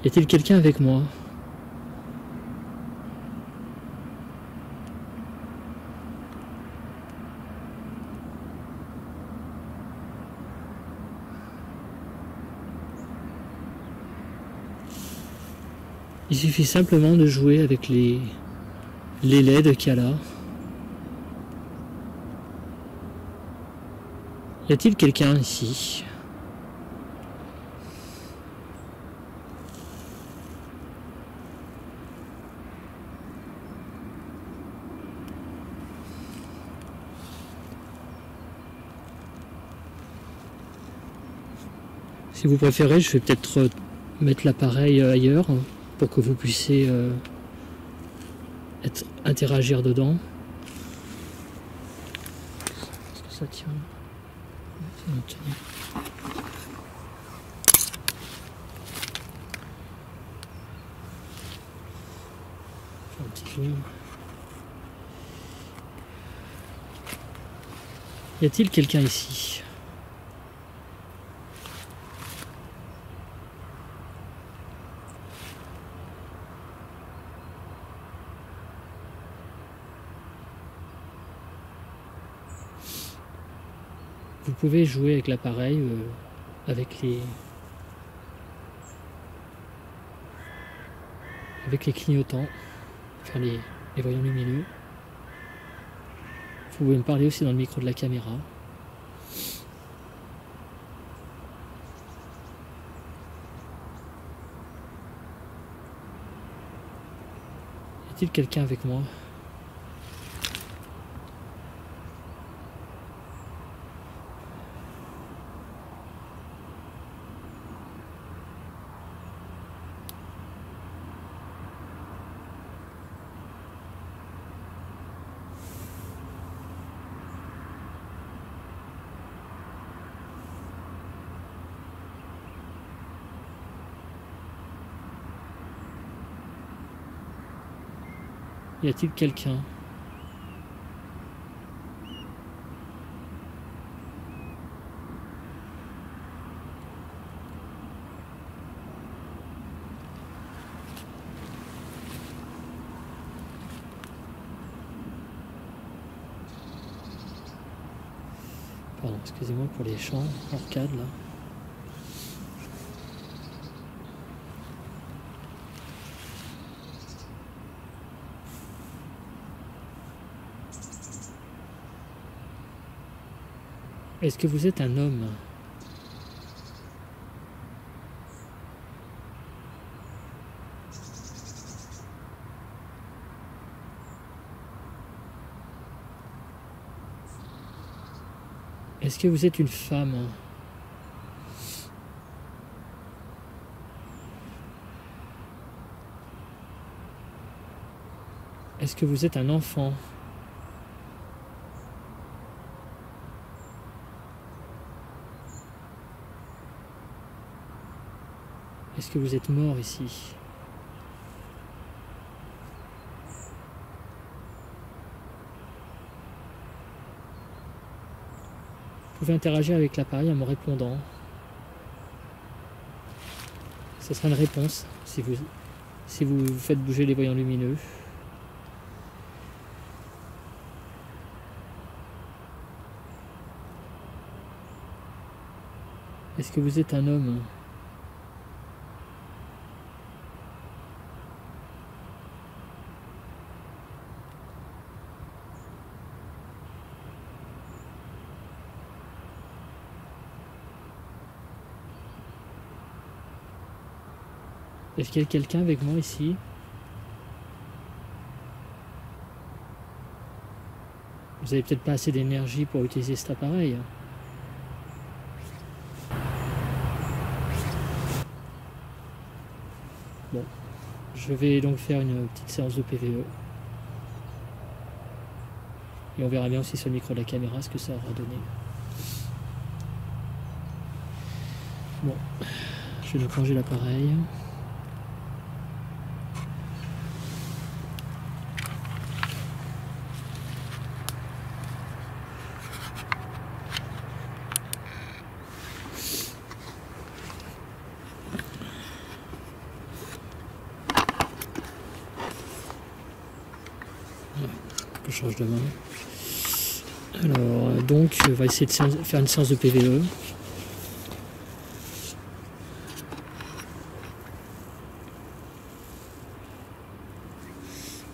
Y a-t-il quelqu'un avec moi ? Il suffit simplement de jouer avec les LED qu'il y a là. Y a-t-il quelqu'un ici ? Si vous préférez, je vais peut-être mettre l'appareil ailleurs pour que vous puissiez interagir dedans. ça tient. Ça me tient. Un petit zoom. Y a-t-il quelqu'un ici? Vous pouvez jouer avec l'appareil, avec les clignotants, enfin les voyants lumineux. Vous pouvez me parler aussi dans le micro de la caméra. Y a-t-il quelqu'un avec moi? Y a-t-il quelqu'un? Pardon, excusez-moi pour les chants arcades là. Est-ce que vous êtes un homme? Est-ce que vous êtes une femme? Est-ce que vous êtes un enfant? Est-ce que vous êtes mort ici? Vous pouvez interagir avec l'appareil en me répondant. Ce sera une réponse si vous faites bouger les voyants lumineux. Est-ce que vous êtes un homme? Est-ce qu'il y a quelqu'un avec moi ici? Vous avez peut-être pas assez d'énergie pour utiliser cet appareil. Bon, je vais donc faire une petite séance de PVE. Et on verra bien aussi sur le micro de la caméra ce que ça aura donné. Bon, je vais donc ranger l'appareil. Je change de main. Alors, donc, on va essayer de faire une séance de PVE.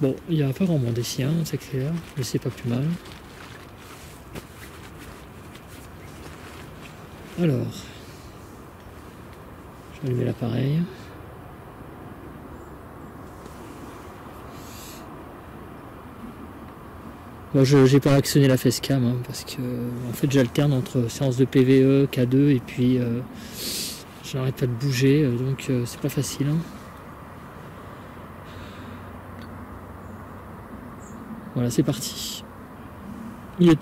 Bon, il n'y a pas vraiment des siens, c'est clair, mais c'est pas plus mal. Alors, je vais allumer l'appareil. Bon, j'ai pas actionné la facecam hein, parce que en fait j'alterne entre séance de PVE, K2 et puis j'arrête pas de bouger donc c'est pas facile. Hein. Voilà, c'est parti.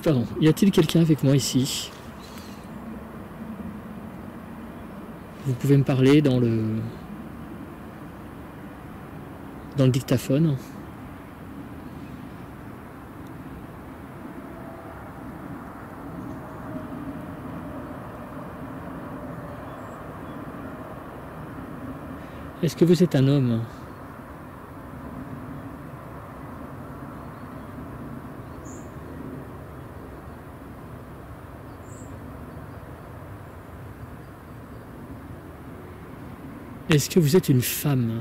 Pardon, y a-t-il quelqu'un avec moi ici? Vous pouvez me parler dans le dictaphone. Est-ce que vous êtes un homme? Est-ce que vous êtes une femme?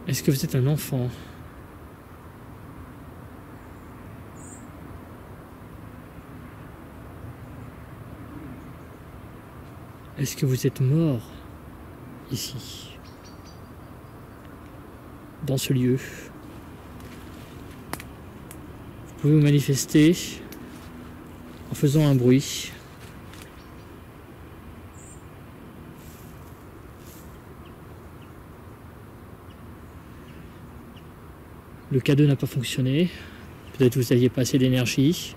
Est-ce que vous êtes un enfant? Est-ce que vous êtes mort ici, dans ce lieu? Vous pouvez vous manifester en faisant un bruit. Le cadeau n'a pas fonctionné. Peut-être que vous n'aviez pas assez d'énergie.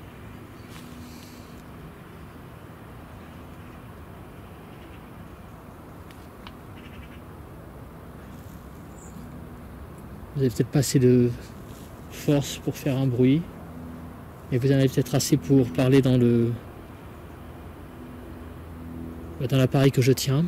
Vous n'avez peut-être pas assez de force pour faire un bruit. Et vous en avez peut-être assez pour parler dans l'appareil que je tiens.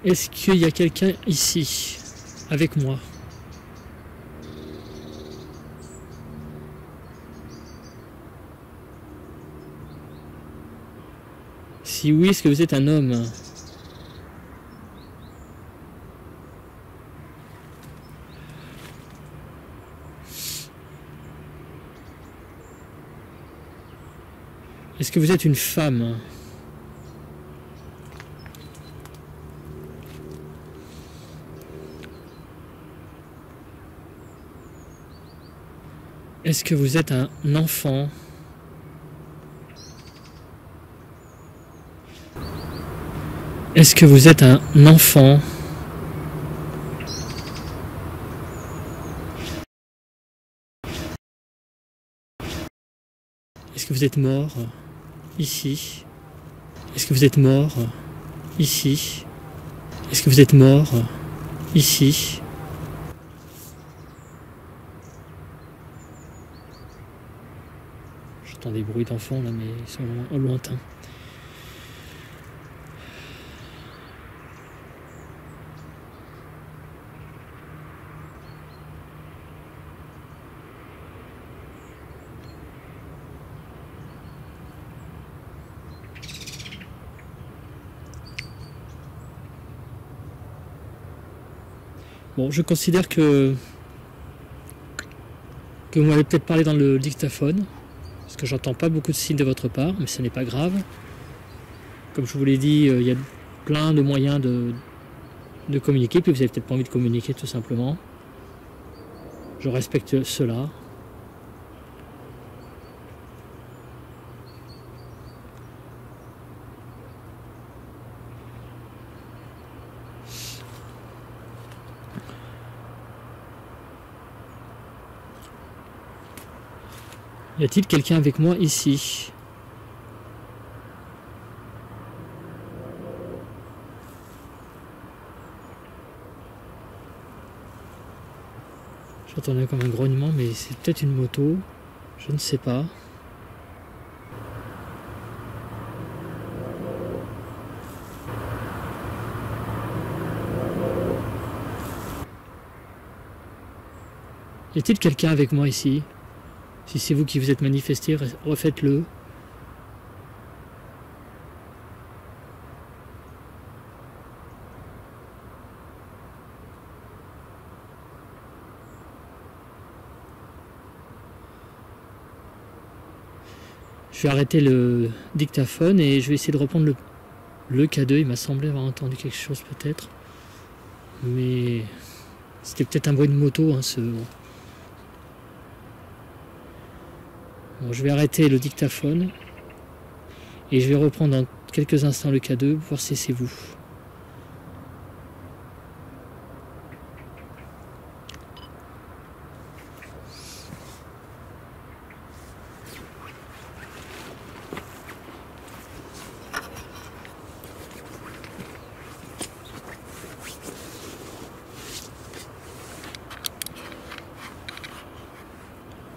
Est-ce qu'il y a quelqu'un ici, avec moi? Si oui, est-ce que vous êtes un homme? Est-ce que vous êtes une femme? Est-ce que vous êtes un enfant? Est-ce que vous êtes un enfant? Est-ce que vous êtes mort ici? Est-ce que vous êtes mort ici? Est-ce que vous êtes mort ici? J'entends des bruits d'enfants là, mais ils sont au lointain. Bon, je considère que vous m'avez peut-être parlé dans le dictaphone, parce que j'entends pas beaucoup de signes de votre part, mais ce n'est pas grave. Comme je vous l'ai dit, il y a plein de moyens de communiquer, puis vous avez peut-être pas envie de communiquer tout simplement. Je respecte cela. Y a-t-il quelqu'un avec moi ici? J'entendais comme un grognement, mais c'est peut-être une moto. Je ne sais pas. Y a-t-il quelqu'un avec moi ici? Si c'est vous qui vous êtes manifesté, refaites-le. Je vais arrêter le dictaphone et je vais essayer de reprendre le K2. Il m'a semblé avoir entendu quelque chose peut-être. Mais c'était peut-être un bruit de moto. Hein, Bon, je vais arrêter le dictaphone. Et je vais reprendre dans quelques instants le K2 pour voir si c'est vous.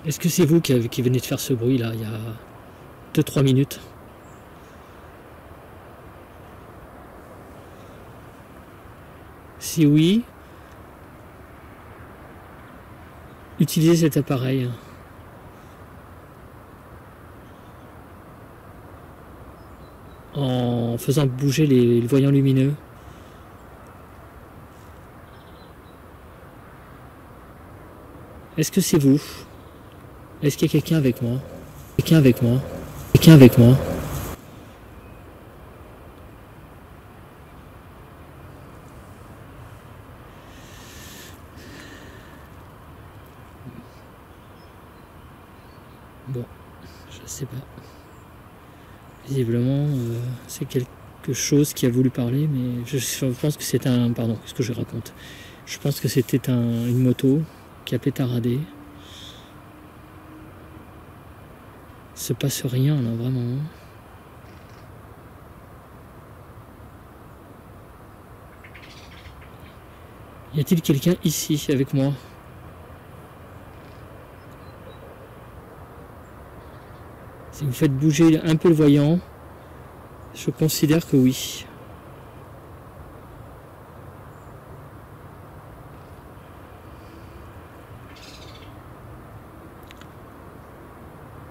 Est-ce que c'est vous qui venez de faire ce bruit là il y a 2-3 minutes? Si oui, utilisez cet appareil. En faisant bouger les voyants lumineux. Est-ce que c'est vous? Est-ce qu'il y a quelqu'un avec moi? Quelqu'un avec moi? Quelqu'un avec moi? Bon, je sais pas. Visiblement, c'est quelque chose qui a voulu parler, mais je pense que c'est un... Pardon, qu'est-ce que je raconte? Je pense que c'était une moto qui a pétaradé. Il se passe rien là, vraiment. Y a-t-il quelqu'un ici avec moi? Si vous faites bouger un peu le voyant, je considère que oui.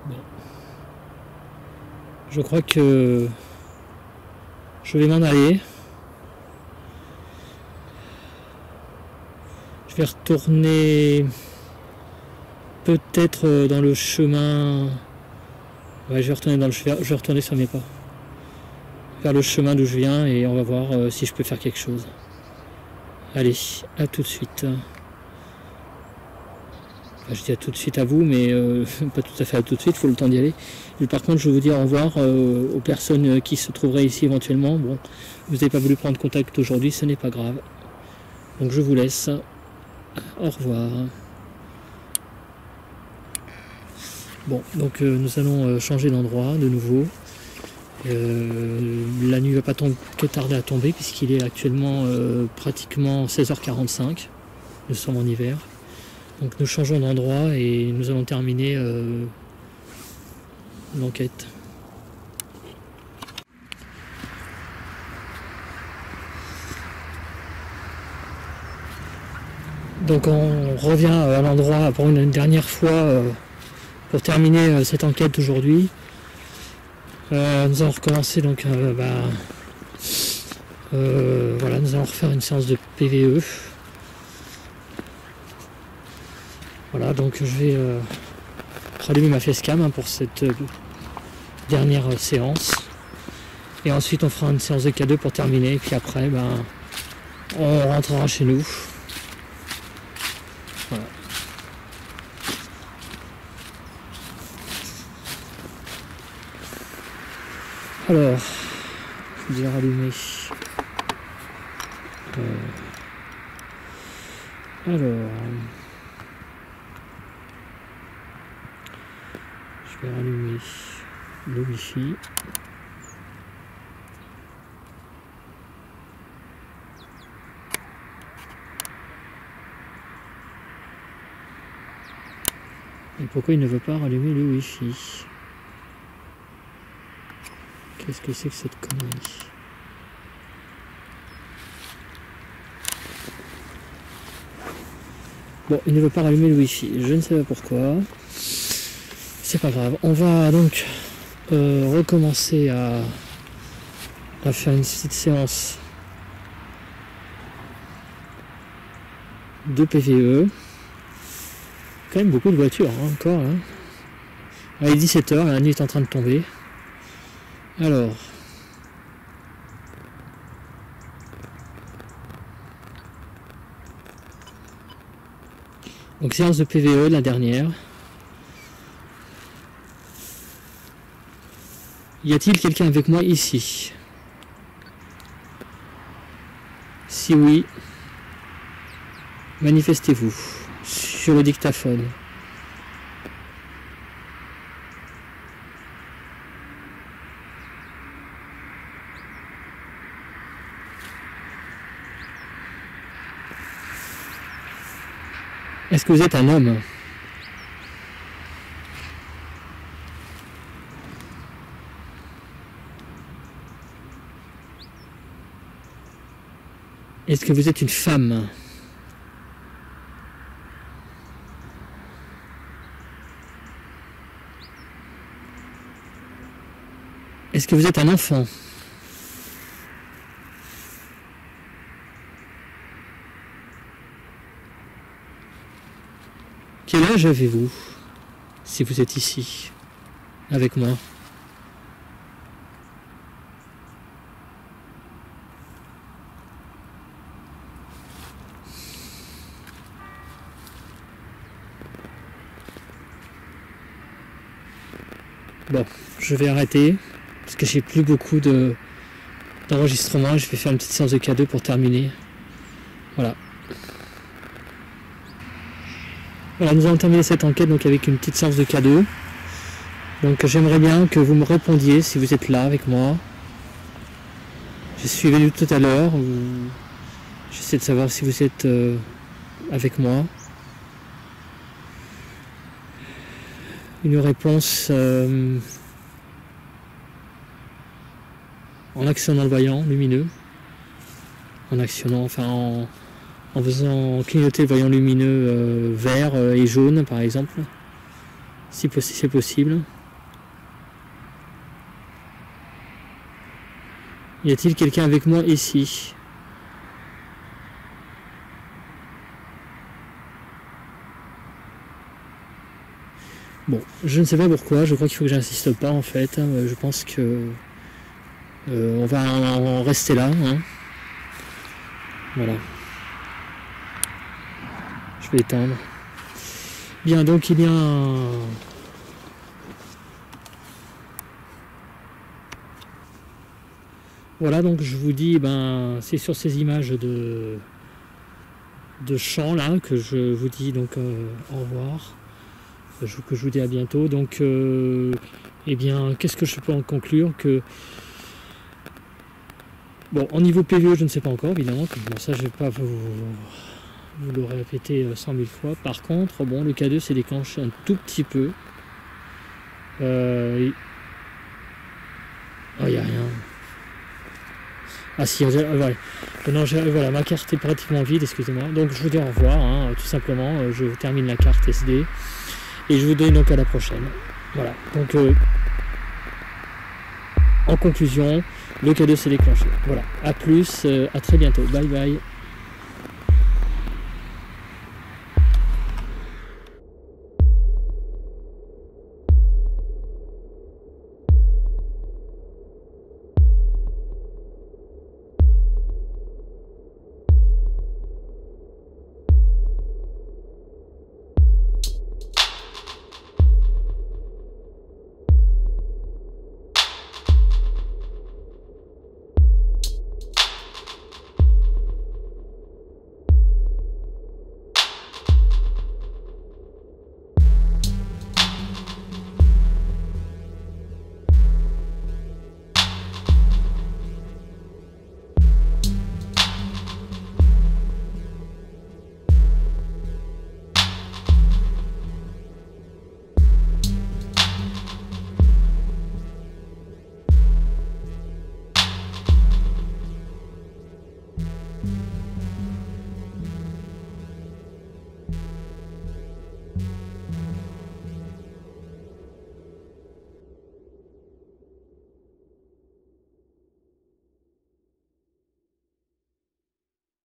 Bon. Je crois que je vais m'en aller. Je vais retourner peut-être dans le chemin. Ouais, je vais retourner sur mes pas. Vers le chemin d'où je viens et on va voir si je peux faire quelque chose. Allez, à tout de suite. Enfin, je dis à tout de suite à vous, mais pas tout à fait à tout de suite, il faut le temps d'y aller. Et par contre, je vais vous dire au revoir aux personnes qui se trouveraient ici éventuellement. Bon, vous n'avez pas voulu prendre contact aujourd'hui, ce n'est pas grave. Donc je vous laisse. Au revoir. Bon, donc nous allons changer d'endroit de nouveau. La nuit ne va pas que tarder à tomber puisqu'il est actuellement pratiquement 16h45. Nous sommes en hiver. Donc nous changeons d'endroit et nous allons terminer l'enquête. Donc on revient à l'endroit pour une dernière fois pour terminer cette enquête aujourd'hui. Nous allons recommencer donc voilà, nous allons refaire une séance de PVE. Voilà, donc je vais rallumer ma facecam pour cette dernière séance. Et ensuite on fera une séance de K2 pour terminer. Et puis après, on rentrera chez nous. Voilà. Alors, je vais rallumer. Alors, je vais rallumer le Wi-Fi. Et pourquoi il ne veut pas rallumer le Wi-Fi? Qu'est-ce que c'est que cette connerie? Bon, il ne veut pas rallumer le Wi-Fi. Je ne sais pas pourquoi. C'est pas grave. On va donc recommencer à faire une petite séance de PVE. Quand même beaucoup de voitures hein, encore. Hein. Allez, 17 h, la nuit est en train de tomber. Alors. Donc séance de PVE, la dernière. Y a-t-il quelqu'un avec moi ici? Si oui, manifestez-vous sur le dictaphone. Est-ce que vous êtes un homme? Est-ce que vous êtes une femme? Est-ce que vous êtes un enfant? Quel âge avez-vous si vous êtes ici avec moi? Bon, je vais arrêter parce que j'ai plus beaucoup d'enregistrement. Je vais faire une petite séance de K2 pour terminer. Voilà. Voilà, nous allons terminer cette enquête donc avec une petite séance de K2. Donc j'aimerais bien que vous me répondiez si vous êtes là avec moi. Je suis venu tout à l'heure. J'essaie de savoir si vous êtes avec moi. Une réponse en actionnant le voyant lumineux, en actionnant, enfin en faisant clignoter le voyant lumineux vert et jaune par exemple, si c'est possible. Y a-t-il quelqu'un avec moi ici? Bon, je ne sais pas pourquoi, je crois qu'il faut que j'insiste pas en fait, je pense que on va en rester là, hein. Voilà. Je vais éteindre. Bien, donc il y a Voilà, donc je vous dis, c'est sur ces images de champs là que je vous dis donc au revoir. Que je vous dis à bientôt. Donc, eh bien, qu'est-ce que je peux en conclure? Que bon, en niveau PVE, je ne sais pas encore, évidemment. Bon, ça, je ne vais pas vous le répéter 100 000 fois. Par contre, bon, le K2 s'est déclenché un tout petit peu. Oh, il n'y a rien. Ah si, ouais. Non, voilà, ma carte est pratiquement vide, excusez-moi. Donc, je vous dis au revoir, hein, tout simplement. Je termine la carte SD. Et je vous dis donc à la prochaine. Voilà. Donc, en conclusion, le K2 s'est déclenché. Voilà. À plus, à très bientôt. Bye bye.